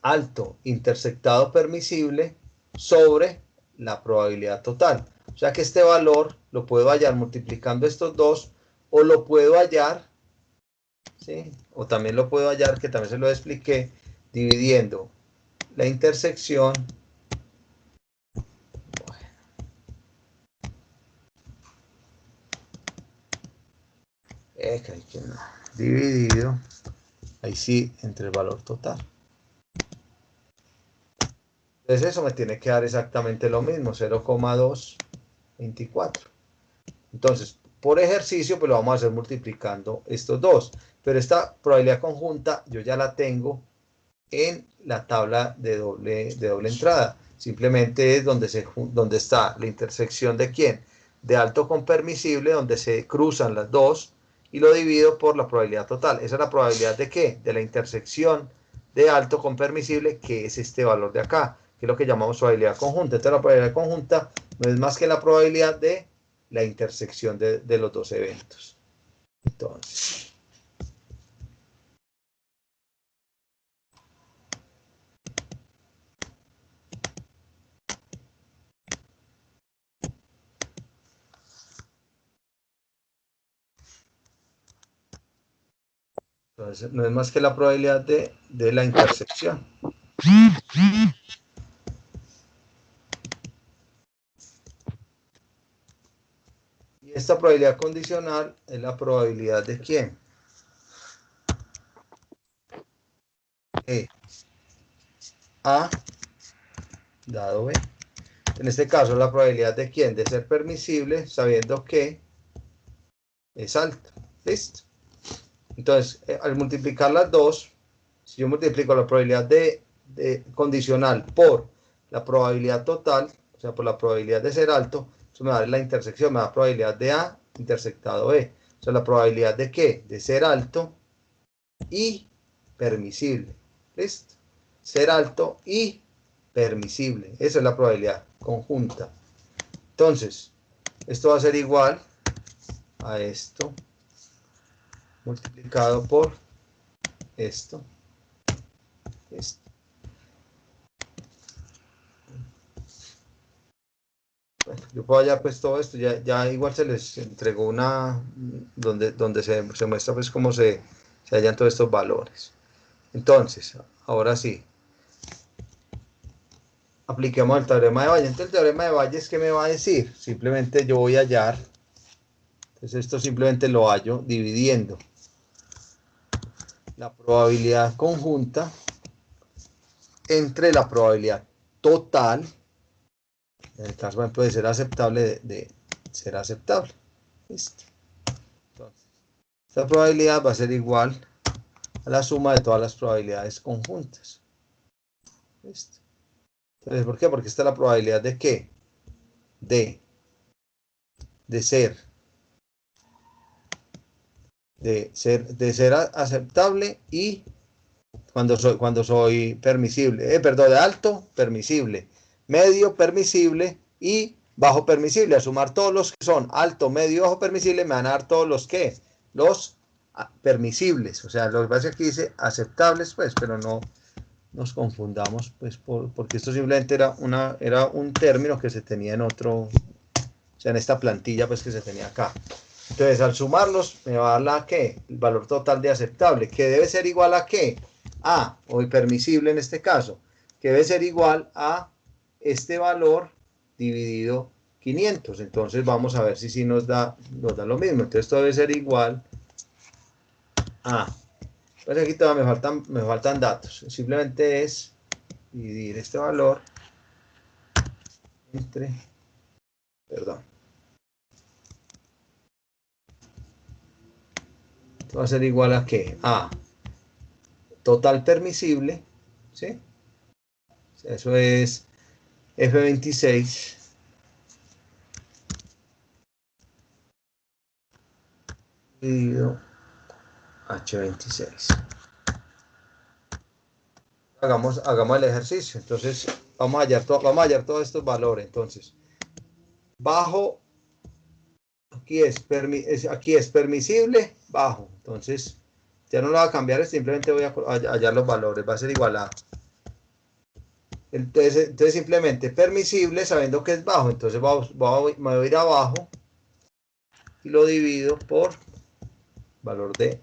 Speaker 1: alto intersectado permisible sobre la probabilidad total. O sea que este valor lo puedo hallar multiplicando estos dos, o lo puedo hallar, ¿sí? O también lo puedo hallar, que también se lo expliqué, dividiendo la intersección dividido, ahí sí, entre el valor total. Entonces eso me tiene que dar exactamente lo mismo, 0,224. Entonces, por ejercicio, pues lo vamos a hacer multiplicando estos dos. Pero esta probabilidad conjunta yo ya la tengo en la tabla de doble entrada. Simplemente es donde está la intersección de ¿quién? De alto con permisible, donde se cruzan las dos, y lo divido por la probabilidad total. Esa es la probabilidad de ¿qué? De la intersección de alto con permisible, que es este valor de acá, que es lo que llamamos probabilidad conjunta. Entonces la probabilidad conjunta no es más que la probabilidad de la intersección de los dos eventos. Entonces, no es más que la probabilidad de la intersección. Y esta probabilidad condicional es la probabilidad de ¿quién? A dado B. En este caso, la probabilidad de ¿quién? De ser permisible, sabiendo que es alta. ¿Listo? Entonces, al multiplicar las dos, si yo multiplico la probabilidad de condicional por la probabilidad total, o sea, por la probabilidad de ser alto, eso me va a dar la intersección, me da la probabilidad de A intersectado B. O sea, la probabilidad de ¿qué? De ser alto y permisible. ¿Listo? Ser alto y permisible. Esa es la probabilidad conjunta. Entonces, esto va a ser igual a esto multiplicado por esto. Bueno, yo puedo hallar pues todo esto, ya igual se les entregó una donde se muestra pues cómo se hallan todos estos valores. Entonces, ahora sí, apliquemos el teorema de Bayes. Entonces, el teorema de Bayes, ¿qué me va a decir? Simplemente yo voy a hallar, entonces esto simplemente lo hallo dividiendo la probabilidad conjunta entre la probabilidad total, en el caso, por ejemplo, de ser aceptable, de ser aceptable. ¿Listo? Entonces, esta probabilidad va a ser igual a la suma de todas las probabilidades conjuntas. ¿Listo? Entonces, ¿por qué? Porque esta es la probabilidad de ¿qué? De ser aceptable y cuando soy permisible, perdón, de alto, permisible, medio, permisible y bajo permisible. A sumar todos los que son alto, medio y bajo permisible, me van a dar todos los que, los permisibles. O sea, lo que pasa es que aquí dice aceptables, pues, pero no nos confundamos, pues, porque esto simplemente era un término que se tenía en otro, o sea, en esta plantilla, pues, que se tenía acá. Entonces, al sumarlos, me va a dar la ¿qué? El valor total de aceptable, que debe ser igual a ¿qué? A, o permisible en este caso, que debe ser igual a este valor dividido 500. Entonces, vamos a ver si nos da lo mismo. Entonces, esto debe ser igual a... Pues aquí todavía me faltan datos. Simplemente es dividir este valor entre... Perdón. Esto va a ser igual a ¿qué? A total permisible, ¿sí? Eso es F26 dividido H26. Hagamos el ejercicio. Entonces, vamos a hallar todos estos valores. Entonces, bajo, aquí es permisible, bajo. Entonces, ya no lo voy a cambiar, simplemente voy a hallar los valores. Va a ser igual a... Entonces simplemente permisible sabiendo que es bajo. Entonces, me voy a ir abajo y lo divido por valor de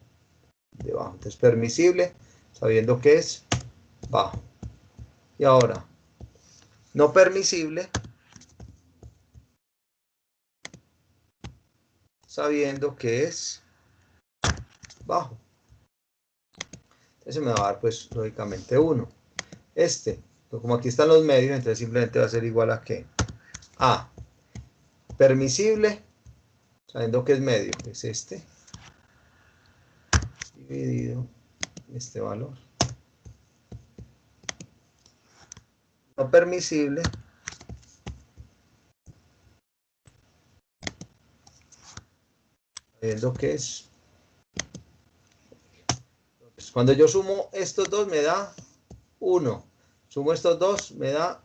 Speaker 1: bajo. Entonces, permisible sabiendo que es bajo. Y ahora, no permisible, sabiendo que es bajo. Entonces me va a dar, pues, lógicamente 1. Como aquí están los medios, entonces simplemente va a ser igual a ¿qué? A, permisible, sabiendo que es medio, que es este, dividido este valor. No permisible, sabiendo que es... Entonces, cuando yo sumo estos dos me da 1. Sumo estos dos me da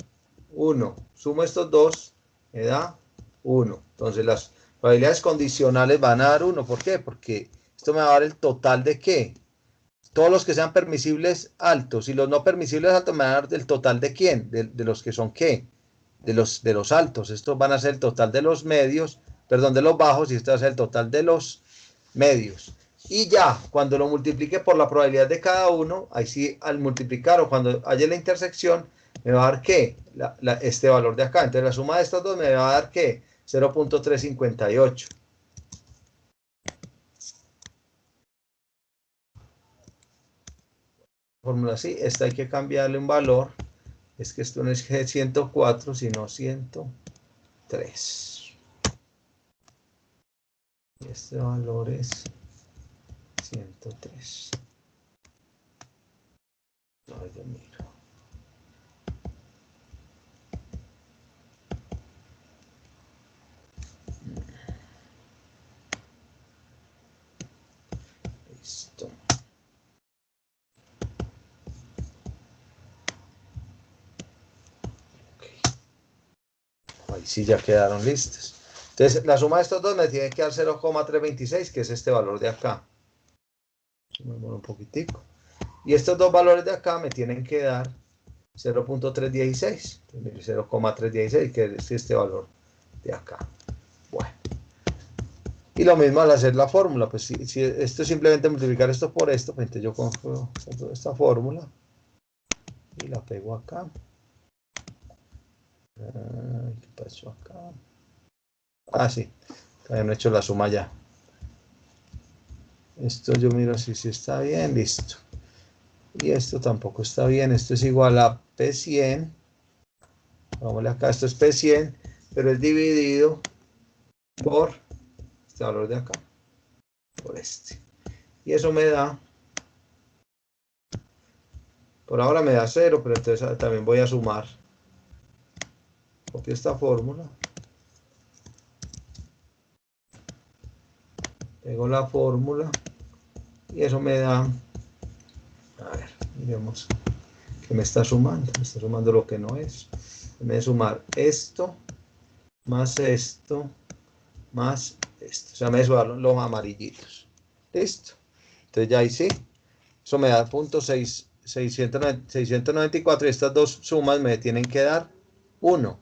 Speaker 1: 1. Sumo estos dos me da 1. Entonces las probabilidades condicionales van a dar 1. ¿Por qué? Porque esto me va a dar el total de ¿qué? Todos los que sean permisibles altos y los no permisibles altos me van a dar el total de ¿quién? De los que son ¿qué? De los altos. Estos van a ser el total de los medios, perdón, de los bajos, y esto va a ser el total de los medios. Y ya, cuando lo multiplique por la probabilidad de cada uno, ahí sí, al multiplicar o cuando haya la intersección, me va a dar ¿qué? Este valor de acá. Entonces la suma de estos dos me va a dar ¿qué? 0.358. Fórmula así, esta hay que cambiarle un valor. Es que esto no es 104, sino 103. Y este valor es 103. No, yo miro. Listo. Okay. Ahí sí ya quedaron listos. Entonces, la suma de estos dos me tiene que dar 0,326, que es este valor de acá. Me muevo un poquitico. Y estos dos valores de acá me tienen que dar 0.316. 0,316, que es este valor de acá. Bueno. Y lo mismo al hacer la fórmula, pues si esto es simplemente multiplicar esto por esto, pues entonces yo cojo esta fórmula y la pego acá. ¿Qué pasó acá? Ah, sí, todavía no he hecho la suma ya. Esto yo miro si está bien, listo. Y esto tampoco está bien, esto es igual a P100. Vámonos acá, esto es P100, pero es dividido por este valor de acá, por este. Y eso me da, por ahora me da 0, pero entonces también voy a sumar. Copio esta fórmula. Pego la fórmula. Y eso me da, a ver, miremos que me está sumando. Me está sumando lo que no es. Me debe sumar esto, más esto, más esto. O sea, me debe sumar los amarillitos. Listo. Entonces ya ahí sí. Eso me da punto 694 y estas dos sumas me tienen que dar 1.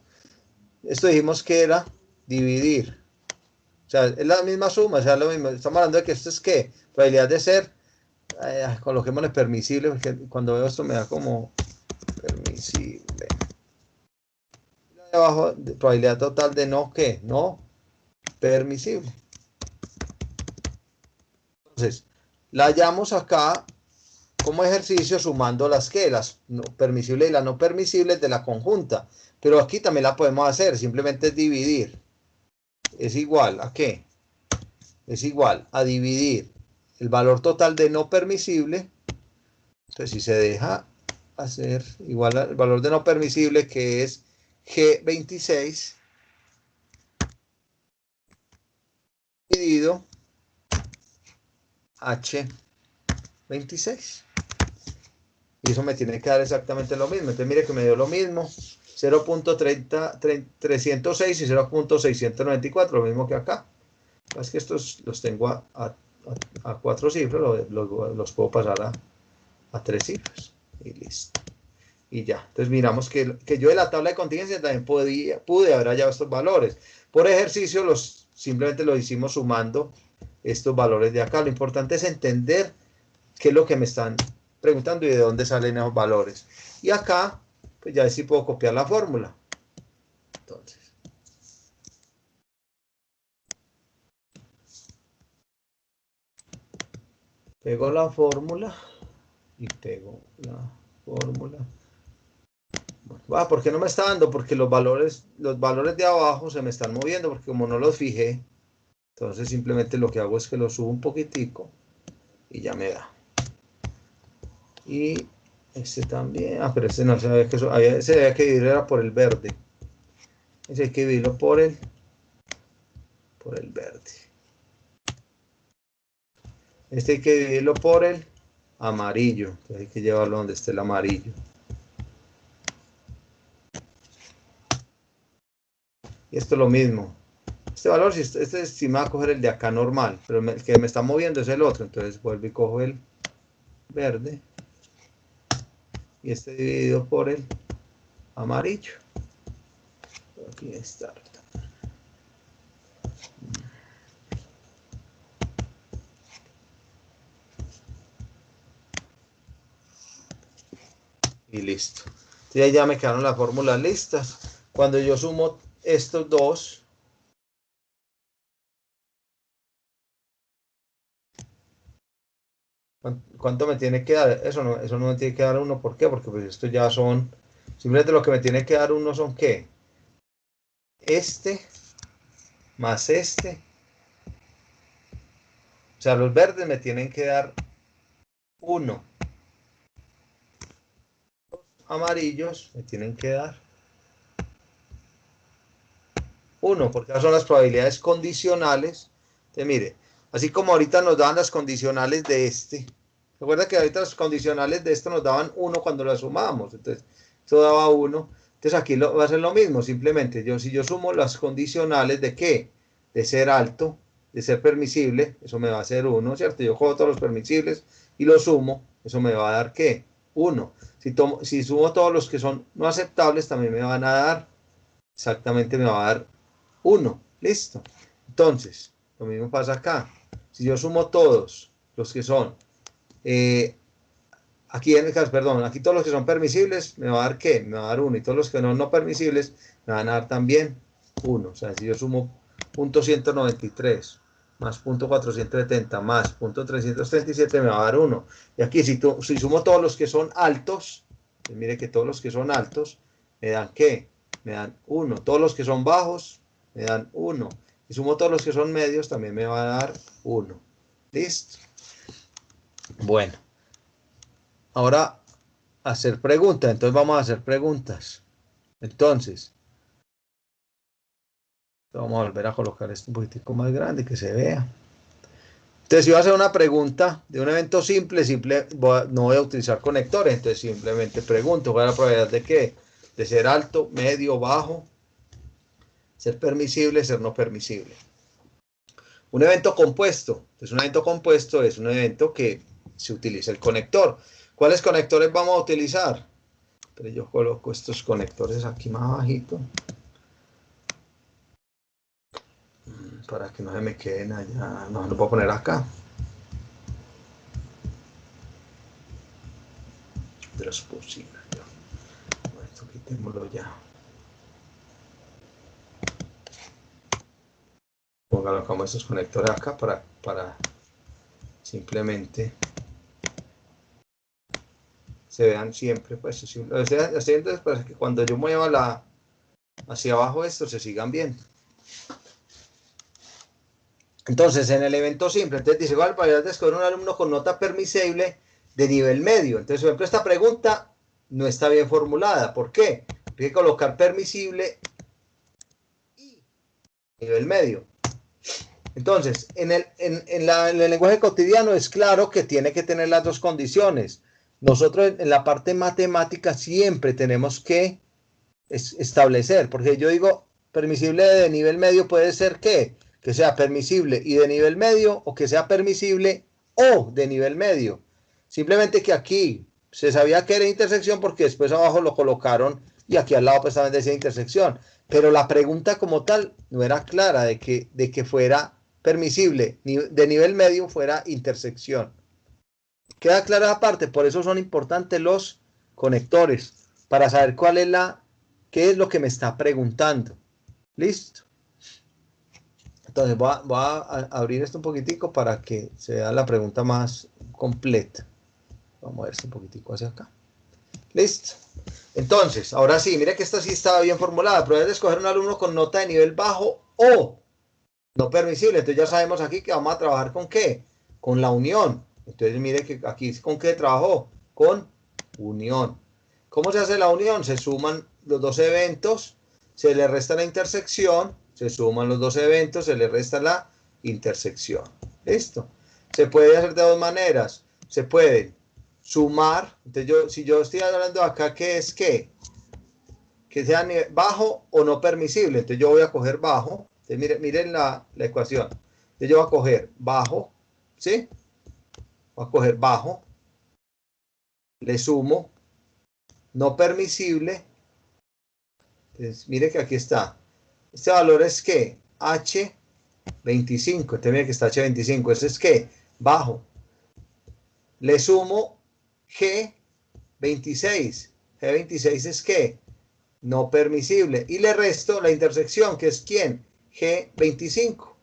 Speaker 1: Esto dijimos que era dividir. O sea, es la misma suma, o sea, lo mismo. Estamos hablando de que esto es ¿qué? Probabilidad de ser, coloquémosle permisible, porque cuando veo esto me da como permisible. Y abajo, probabilidad total de no, ¿qué? No permisible. Entonces, la hallamos acá como ejercicio sumando las que, las no permisibles y las no permisibles de la conjunta. Pero aquí también la podemos hacer, simplemente es dividir. Es igual a ¿qué? Es igual a dividir el valor total de no permisible. Entonces, si se deja hacer igual al valor de no permisible, que es G26, dividido H26. Y eso me tiene que dar exactamente lo mismo. Entonces, mire que me dio lo mismo. 0.306 y 0.694, lo mismo que acá. Es que estos los tengo a 4 cifras, los puedo pasar a 3 cifras. Y listo. Y ya. Entonces miramos que yo de la tabla de contingencia también pude haber hallado estos valores. Por ejercicio simplemente lo hicimos sumando estos valores de acá. Lo importante es entender qué es lo que me están preguntando y de dónde salen esos valores. Y acá, pues ya sí puedo copiar la fórmula. Entonces, pego la fórmula y pego la fórmula. Bueno, ¿por qué no me está dando? Porque los valores de abajo se me están moviendo, porque como no los fijé, entonces simplemente lo que hago es que lo subo un poquitico y ya me da. Y este también, pero este no, se ve que ese había que dividir era por el verde. Ese hay que dividirlo por el verde. Este hay que dividirlo por el amarillo. Entonces hay que llevarlo donde esté el amarillo. Y esto es lo mismo. Este valor, este sí me va a coger el de acá normal, pero el que me está moviendo es el otro. Entonces vuelvo y cojo el verde. Y este dividido por el amarillo. Aquí está. Y listo. Entonces ya me quedaron las fórmulas listas. Cuando yo sumo estos dos, ¿cuánto me tiene que dar? Eso no me tiene que dar 1. ¿Por qué? Porque pues esto ya son, simplemente lo que me tiene que dar 1 son ¿qué? Este más este. O sea, los verdes me tienen que dar 1. Los amarillos me tienen que dar 1, porque esas son las probabilidades condicionales. Entonces, mire, así como ahorita nos daban las condicionales de este. Recuerda que ahorita las condicionales de esto nos daban 1 cuando las sumábamos. Entonces, esto daba 1. Entonces, aquí va a ser lo mismo. Simplemente, si yo sumo las condicionales de ¿qué? De ser alto, de ser permisible, eso me va a ser 1, ¿cierto? Yo cojo todos los permisibles y los sumo. Eso me va a dar ¿qué? 1. Si sumo todos los que son no aceptables, también me van a dar, exactamente me va a dar 1. Listo. Entonces, Lo mismo pasa acá. Si yo sumo todos los que son, aquí en el caso, perdón, aquí todos los que son permisibles, me va a dar ¿qué? Me va a dar 1. Y todos los que no permisibles, me van a dar también 1. O sea, si yo sumo punto 193 más punto 470 más punto 337, me va a dar 1. Y aquí, si sumo todos los que son altos, pues mire que todos los que son altos, me dan ¿qué? Me dan 1. Todos los que son bajos, me dan 1. Y sumo todos los que son medios, también me va a dar 1. ¿Listo? Bueno. Ahora, hacer preguntas. Entonces vamos a hacer preguntas. Entonces, vamos a volver a colocar esto un poquitico más grande, que se vea. Entonces, si voy a hacer una pregunta de un evento simple, no voy a utilizar conectores. Entonces, simplemente pregunto, ¿cuál es la probabilidad de qué? De ser alto, medio, bajo, ser permisible, ser no permisible. Un evento compuesto. Entonces, un evento compuesto es un evento que se utiliza el conector. ¿Cuáles conectores vamos a utilizar? Pero yo coloco estos conectores aquí más abajito para que no se me queden allá. No, lo puedo poner acá. De los posibles. Esto quitémoslo ya. Colocamos estos conectores acá para simplemente se vean siempre, pues, entonces para que cuando yo mueva hacia abajo esto se sigan viendo. Entonces, en el evento simple, entonces dice, ¿cuál probabilidad de escoger un alumno con nota permisible de nivel medio? Entonces, por ejemplo, esta pregunta no está bien formulada. ¿Por qué? Hay que colocar permisible y nivel medio. Entonces, en el lenguaje cotidiano es claro que tiene que tener las dos condiciones. Nosotros en la parte matemática siempre tenemos que establecer, porque yo digo permisible de nivel medio puede ser que sea permisible y de nivel medio, o que sea permisible o de nivel medio. Simplemente que aquí se sabía que era intersección porque después abajo lo colocaron y aquí al lado pues también decía intersección. Pero la pregunta como tal no era clara de que fuera permisible, de nivel medio fuera intersección. Queda clara aparte, por eso son importantes los conectores, para saber qué es lo que me está preguntando. ¿Listo? Entonces voy a abrir esto un poquitico para que se vea la pregunta más completa. Vamos a ver esto un poquitico hacia acá. ¿Listo? Entonces, ahora sí, mire que esta sí estaba bien formulada. Probabilidad de escoger un alumno con nota de nivel bajo o no permisible. Entonces ya sabemos aquí que vamos a trabajar con ¿qué? Con la unión. Entonces mire que aquí con qué trabajó. Con unión. ¿Cómo se hace la unión? Se suman los dos eventos, se le resta la intersección, se suman los dos eventos, se le resta la intersección. ¿Listo? Se puede hacer de dos maneras. Se puede sumar. Entonces si yo estoy hablando acá, ¿qué es qué? Que sea bajo o no permisible. Entonces yo voy a coger bajo. Entonces miren la ecuación. Entonces yo voy a coger bajo, ¿sí? Voy a coger bajo, le sumo, no permisible. Entonces mire que aquí está. Este valor es ¿qué? H25. Entonces mire que está H25. Ese es ¿qué? Bajo. Le sumo G26. G26 es ¿qué? No permisible. Y le resto la intersección, que es ¿quién? G25.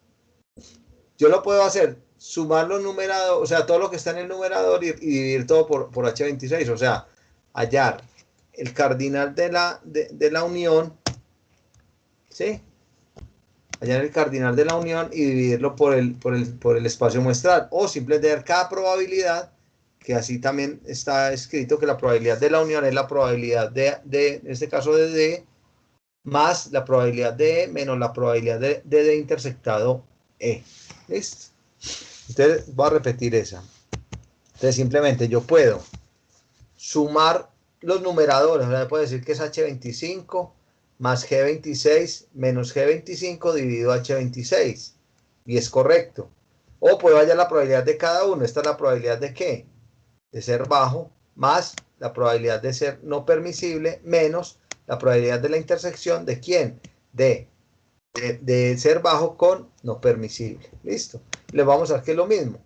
Speaker 1: Yo lo puedo hacer, sumar los numerados, o sea, todo lo que está en el numerador y dividir todo por H26. O sea, hallar el cardinal de la unión, ¿sí? Hallar el cardinal de la unión y dividirlo por el espacio muestral. O simplemente dar cada probabilidad, que así también está escrito que la probabilidad de la unión es la probabilidad en este caso de D, más la probabilidad de E menos la probabilidad de D intersectado E. ¿Listo? Entonces voy a repetir esa. Entonces simplemente yo puedo sumar los numeradores. O sea, puedo decir que es H25 más G26 menos G25 dividido H26. Y es correcto. O puedo hallar la probabilidad de cada uno. Esta es la probabilidad de ¿qué? De ser bajo más la probabilidad de ser no permisible menos la probabilidad de la intersección de ¿quién? De de ser bajo con no permisible. Listo. Le vamos a dar que es lo mismo.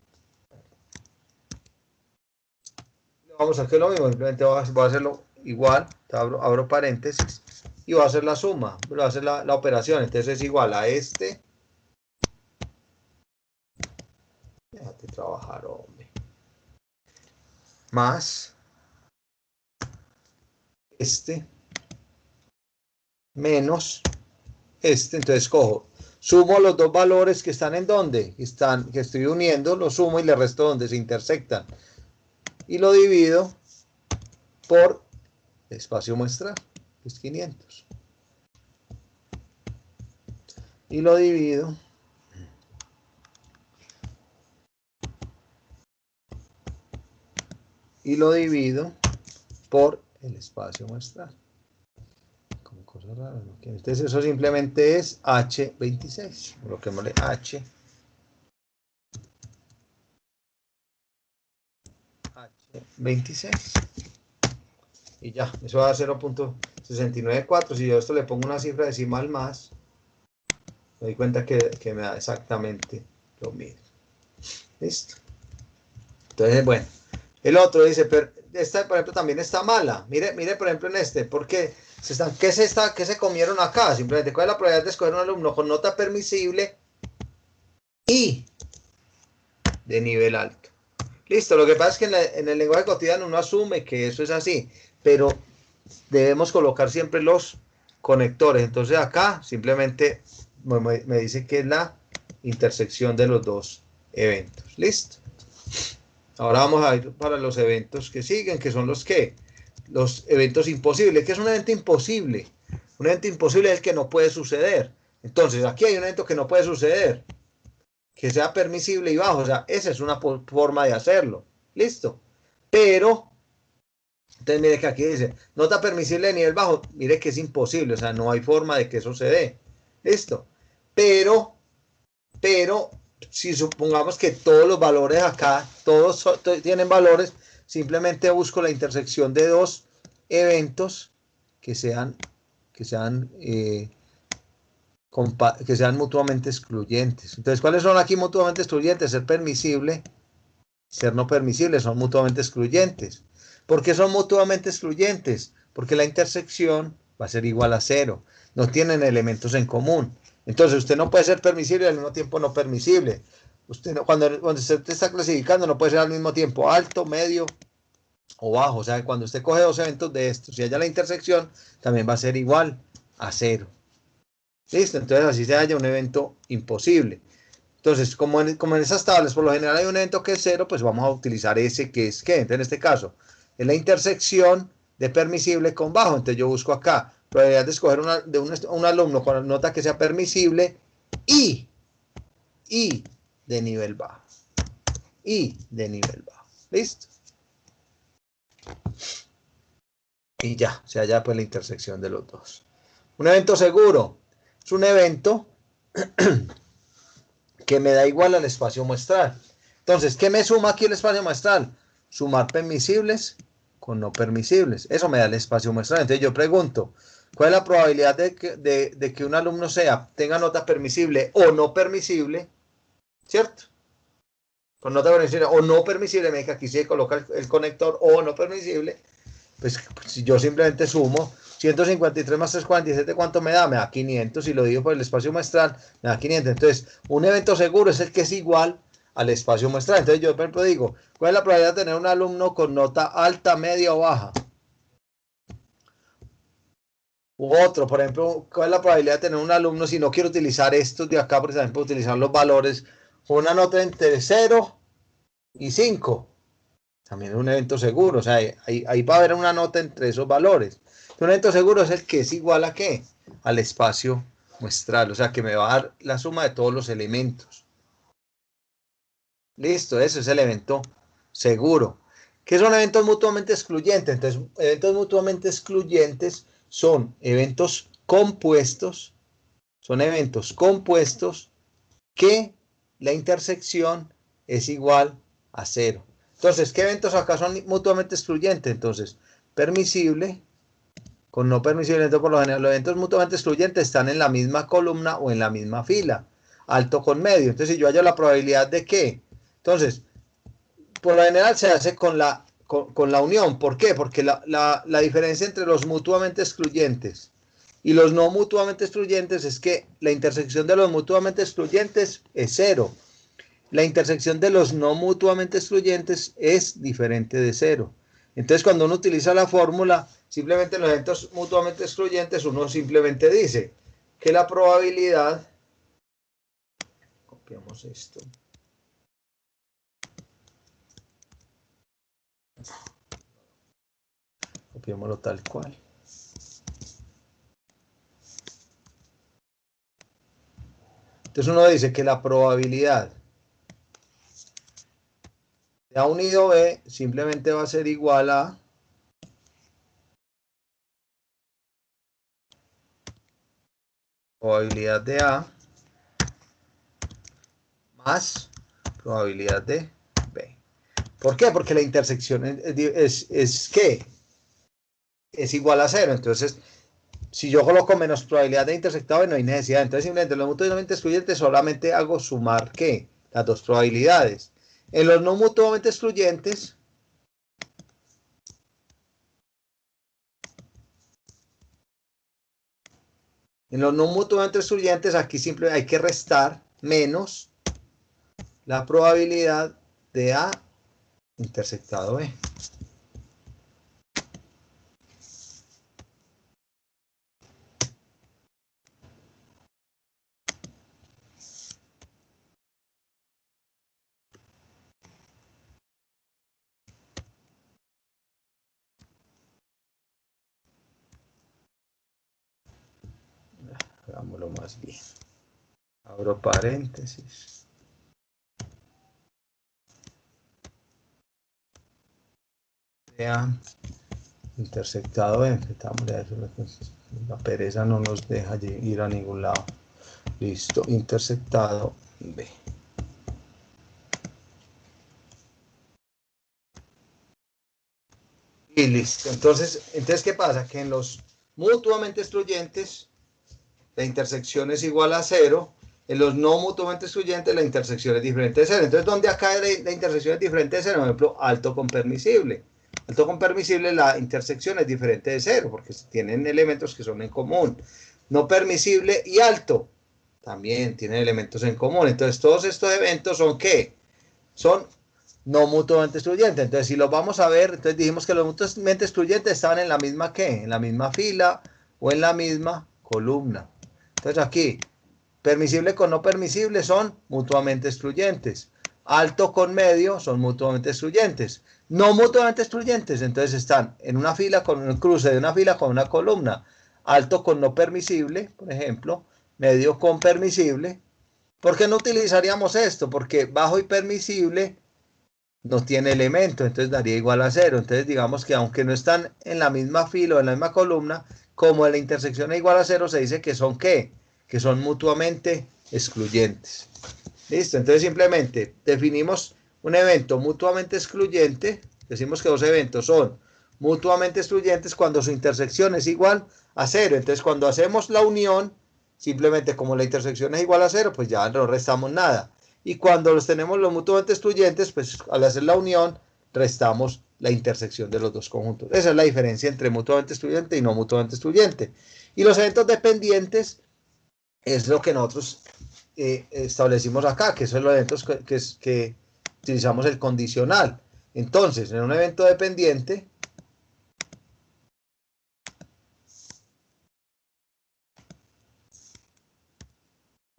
Speaker 1: Vamos a hacer lo mismo, simplemente voy a hacerlo igual, abro paréntesis y voy a hacer la suma, voy a hacer la operación, entonces es igual a este, déjate trabajar, hombre, más este, menos este, entonces cojo, sumo los dos valores que están en donde, que estoy uniendo, los sumo y le resto donde se intersectan, y lo divido por espacio muestral, que es 500. Y lo divido por el espacio muestral. Como cosa rara, ¿no? Entonces eso simplemente es H26. Coloquémosle H26. Y ya, eso va a 0.694. Si yo a esto le pongo una cifra decimal más, me doy cuenta que me da exactamente lo mismo. ¿Listo? Entonces, bueno. El otro dice, pero esta, por ejemplo, también está mala. Mire, por ejemplo, en este, porque ¿qué se comieron acá? Simplemente, ¿cuál es la probabilidad de escoger un alumno con nota permisible y de nivel alto? Listo, lo que pasa es que en el lenguaje cotidiano uno asume que eso es así, pero debemos colocar siempre los conectores. Entonces acá simplemente me dice que es la intersección de los dos eventos. Listo. Ahora vamos a ir para los eventos que siguen, que son los eventos imposibles. ¿Qué es un evento imposible? Un evento imposible es el que no puede suceder. Entonces, aquí hay un evento que no puede suceder, que sea permisible y bajo. O sea, esa es una forma de hacerlo. ¿Listo? Pero, entonces mire que aquí dice, nota permisible de nivel bajo. Mire que es imposible. O sea, no hay forma de que eso se dé. ¿Listo? Pero, si supongamos que todos los valores acá, todos tienen valores, simplemente busco la intersección de dos eventos que sean mutuamente excluyentes. Entonces, ¿cuáles son aquí mutuamente excluyentes? Ser permisible, ser no permisible, son mutuamente excluyentes. ¿Por qué son mutuamente excluyentes? Porque la intersección va a ser igual a 0. No tienen elementos en común. Entonces, usted no puede ser permisible y al mismo tiempo no permisible. Usted no, cuando usted está clasificando, no puede ser al mismo tiempo alto, medio o bajo. O sea, cuando usted coge dos eventos de estos y haya la intersección, también va a ser igual a 0. ¿Listo? Entonces, así se halla un evento imposible. Entonces, como en esas tablas por lo general hay un evento que es 0, pues vamos a utilizar ese que es ¿qué? Entonces, en este caso, es la intersección de permisible con bajo. Entonces, yo busco acá probabilidad de escoger un alumno con nota que sea permisible y de nivel bajo. Y de nivel bajo. ¿Listo? Y ya, se halla pues la intersección de los dos. Un evento seguro es un evento que me da igual al espacio muestral. Entonces, ¿qué me suma aquí el espacio muestral? Sumar permisibles con no permisibles. Eso me da el espacio muestral. Entonces yo pregunto, ¿cuál es la probabilidad de que un alumno tenga nota permisible o no permisible? ¿Cierto? Con nota permisible o no permisible, me dice que aquí se coloca el conector o no permisible. Pues si yo simplemente sumo 153 más 347, ¿cuánto me da? Me da 500 y lo digo por el espacio muestral, me da 500. Entonces, un evento seguro es el que es igual al espacio muestral. Entonces, yo, por ejemplo, digo, ¿cuál es la probabilidad de tener un alumno con nota alta, media o baja? U otro, por ejemplo, ¿cuál es la probabilidad de tener un alumno, si no quiero utilizar estos de acá, por ejemplo, utilizar los valores, con una nota entre 0 y 5? También es un evento seguro, o sea, ahí va a haber una nota entre esos valores. Un evento seguro es el que es igual a ¿qué? Al espacio muestral, o sea, que me va a dar la suma de todos los elementos. Listo, eso es el evento seguro. ¿Qué son eventos mutuamente excluyentes? Entonces, eventos mutuamente excluyentes son eventos compuestos, que la intersección es igual a 0. Entonces, ¿qué eventos acá son mutuamente excluyentes? Entonces, permisible con no permisible. Entonces, por lo general, los eventos mutuamente excluyentes están en la misma columna o en la misma fila, alto con medio. Entonces, si yo hallo la probabilidad de qué, entonces, por lo general se hace con la unión. ¿Por qué? Porque la diferencia entre los mutuamente excluyentes y los no mutuamente excluyentes es que la intersección de los mutuamente excluyentes es 0. La intersección de los no mutuamente excluyentes es diferente de 0. Entonces, cuando uno utiliza la fórmula, simplemente en los eventos mutuamente excluyentes, uno simplemente dice que la probabilidad, copiamos esto, copiémoslo tal cual. Entonces uno dice que la probabilidad de A unido B simplemente va a ser igual a probabilidad de A más probabilidad de B. ¿Por qué? Porque la intersección es ¿qué? Es igual a 0. Entonces, si yo coloco menos probabilidad de intersectado, no hay necesidad. Entonces, simplemente en los mutuamente excluyentes solamente hago sumar ¿qué? Las dos probabilidades. En los no mutuamente excluyentes, aquí simplemente hay que restar menos la probabilidad de A intersectado B. Hagámoslo más bien. Abro paréntesis. A intersectado B. La pereza no nos deja ir a ningún lado. Listo, intersectado B. Y listo. Entonces, ¿qué pasa? Que en los mutuamente excluyentes la intersección es igual a 0. En los no mutuamente excluyentes la intersección es diferente de 0. Entonces, ¿dónde acá la intersección es diferente de 0? Por ejemplo, alto con permisible. Alto con permisible la intersección es diferente de 0 porque tienen elementos que son en común. No permisible y alto también tienen elementos en común. Entonces, todos estos eventos son ¿qué? Son no mutuamente excluyentes. Entonces, si los vamos a ver, entonces dijimos que los mutuamente excluyentes estaban en la misma ¿qué? En la misma fila o en la misma columna. Entonces, aquí, permisible con no permisible son mutuamente excluyentes. Alto con medio son mutuamente excluyentes. No mutuamente excluyentes, entonces están en una fila con un cruce de una fila con una columna. Alto con no permisible, por ejemplo. Medio con permisible. ¿Por qué no utilizaríamos esto? Porque bajo y permisible no tiene elemento, entonces daría igual a 0. Entonces digamos que aunque no están en la misma fila o en la misma columna, como la intersección es igual a 0, se dice que son ¿qué? Que son mutuamente excluyentes. ¿Listo? Entonces simplemente definimos un evento mutuamente excluyente. Decimos que dos eventos son mutuamente excluyentes cuando su intersección es igual a 0. Entonces cuando hacemos la unión, simplemente como la intersección es igual a 0, pues ya no restamos nada. Y cuando los tenemos los mutuamente excluyentes, pues al hacer la unión, restamos la intersección de los dos conjuntos. Esa es la diferencia entre mutuamente excluyente y no mutuamente excluyente. Y los eventos dependientes es lo que nosotros establecimos acá, que son los eventos que utilizamos el condicional. Entonces, en un evento dependiente,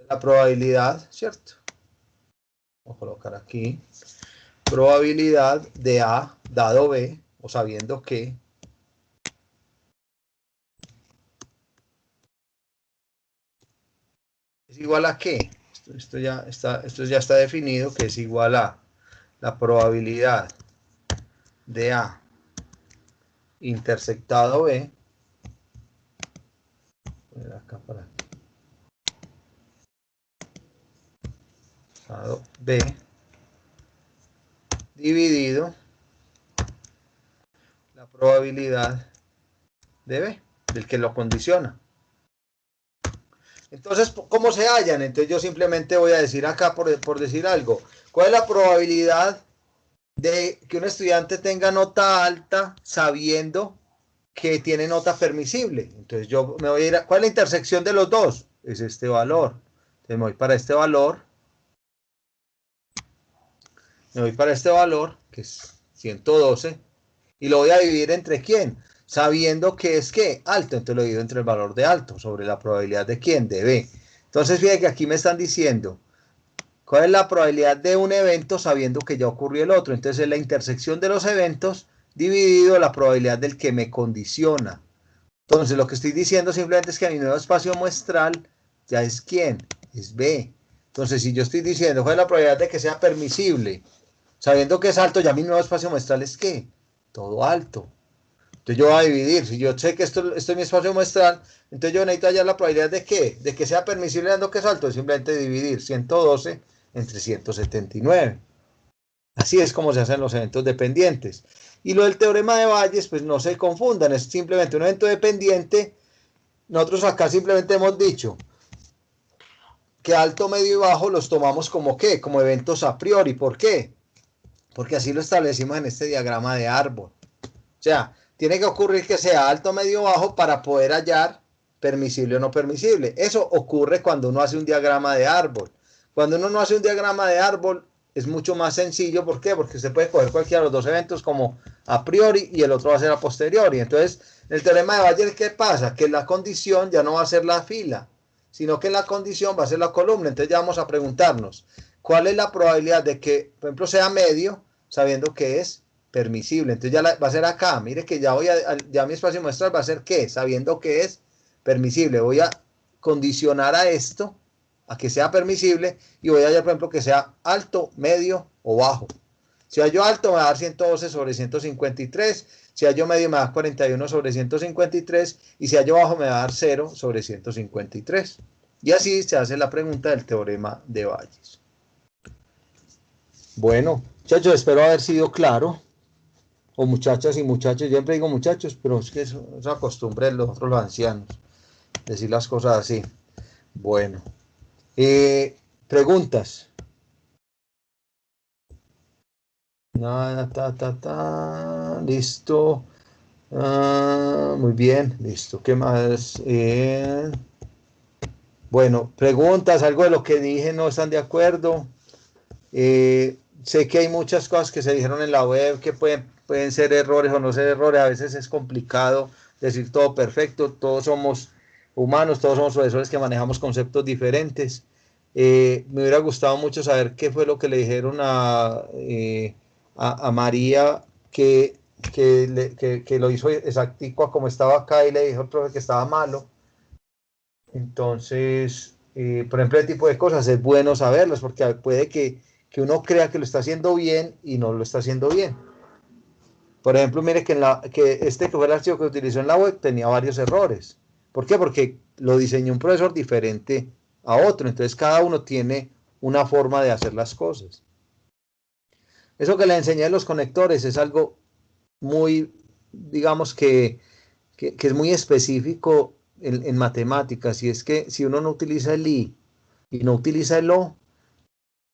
Speaker 1: la probabilidad, ¿cierto? Vamos a colocar aquí, probabilidad de A dado B, o sabiendo que es igual a qué. Esto ya está definido, que es igual a la probabilidad de A intersectado B. Voy a poner acá para B dividido la probabilidad de B. del que lo condiciona. Entonces, ¿cómo se hallan? Entonces yo simplemente voy a decir acá, por decir algo, ¿cuál es la probabilidad de que un estudiante tenga nota alta sabiendo que tiene nota permisible? Entonces yo me voy a ir a, ¿cuál es la intersección de los dos? Es este valor. Entonces me voy para este valor. Me voy para este valor, que es 112, y lo voy a dividir entre quién, sabiendo que es ¿qué? Alto. Entonces lo divido entre el valor de alto, sobre la probabilidad de quién, de B. Entonces fíjense que aquí me están diciendo, ¿cuál es la probabilidad de un evento sabiendo que ya ocurrió el otro? Entonces es la intersección de los eventos dividido la probabilidad del que me condiciona. Entonces lo que estoy diciendo simplemente es que mi nuevo espacio muestral ya es ¿quién? Es B. Entonces si yo estoy diciendo cuál es la probabilidad de que sea permisible, sabiendo que es alto, ya mi nuevo espacio muestral es ¿qué? Todo alto. Entonces yo voy a dividir, si yo sé que esto es mi espacio muestral, entonces yo necesito hallar la probabilidad de ¿qué? De que sea permisible dando que es alto, es simplemente dividir 112 entre 179. Así es como se hacen los eventos dependientes. Y lo del teorema de Bayes, pues no se confundan, es simplemente un evento dependiente. Nosotros acá simplemente hemos dicho que alto, medio y bajo los tomamos como ¿qué? Como eventos a priori. ¿Por qué? Porque así lo establecimos en este diagrama de árbol. O sea, tiene que ocurrir que sea alto, medio, bajo para poder hallar permisible o no permisible. Eso ocurre cuando uno hace un diagrama de árbol. Cuando uno no hace un diagrama de árbol es mucho más sencillo. ¿Por qué? Porque usted puede coger cualquiera de los dos eventos como a priori y el otro va a ser a posteriori. Entonces, el teorema de Bayes, ¿qué pasa? Que la condición ya no va a ser la fila, sino que la condición va a ser la columna. Entonces ya vamos a preguntarnos, ¿cuál es la probabilidad de que, por ejemplo, sea medio, sabiendo que es permisible? Entonces ya va a ser acá. Mire que ya ya mi espacio muestral va a ser ¿qué? Sabiendo que es permisible. Voy a condicionar a esto, a que sea permisible, y voy a hallar, por ejemplo, que sea alto, medio o bajo. Si hallo alto me va a dar 112 sobre 153, si hallo medio me va a dar 41 sobre 153, y si hallo bajo me va a dar 0 sobre 153. Y así se hace la pregunta del teorema de Bayes. Bueno, muchachos, espero haber sido claro. O muchachas y muchachos, yo siempre digo muchachos, pero es que es una costumbre de nosotros los ancianos, decir las cosas así. Bueno, preguntas. Listo. Muy bien, listo. ¿Qué más? Bueno, preguntas, algo de lo que dije no están de acuerdo. Sé que hay muchas cosas que se dijeron en la web que pueden ser errores o no ser errores. A veces es complicado decir todo perfecto. Todos somos humanos, todos somos profesores que manejamos conceptos diferentes. Me hubiera gustado mucho saber qué fue lo que le dijeron a María que lo hizo exactico a como estaba acá y le dijo al profe que estaba malo. Entonces, por ejemplo, ese tipo de cosas es bueno saberlas porque puede que uno crea que lo está haciendo bien y no lo está haciendo bien. Por ejemplo, mire que este que fue el archivo que utilizó en la web tenía varios errores. ¿Por qué? Porque lo diseñó un profesor diferente a otro. Entonces, cada uno tiene una forma de hacer las cosas. Eso que le enseñé de los conectores es algo muy, digamos que es muy específico en matemáticas. Y es que si uno no utiliza el I y no utiliza el O,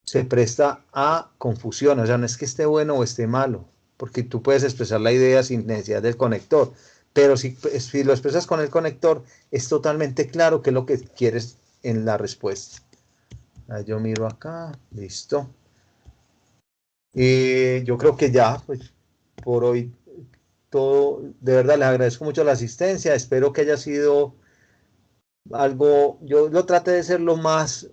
Speaker 1: se presta a confusión. O sea, no es que esté bueno o esté malo, porque tú puedes expresar la idea sin necesidad del conector, pero si lo expresas con el conector, es totalmente claro qué es lo que quieres en la respuesta. Yo miro acá, listo. Yo creo que ya, pues, por hoy todo. De verdad, les agradezco mucho la asistencia, espero que haya sido algo, yo lo traté de ser lo más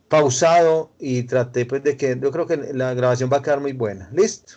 Speaker 1: pausado y traté pues de que, yo creo que la grabación va a quedar muy buena. ¿Listo?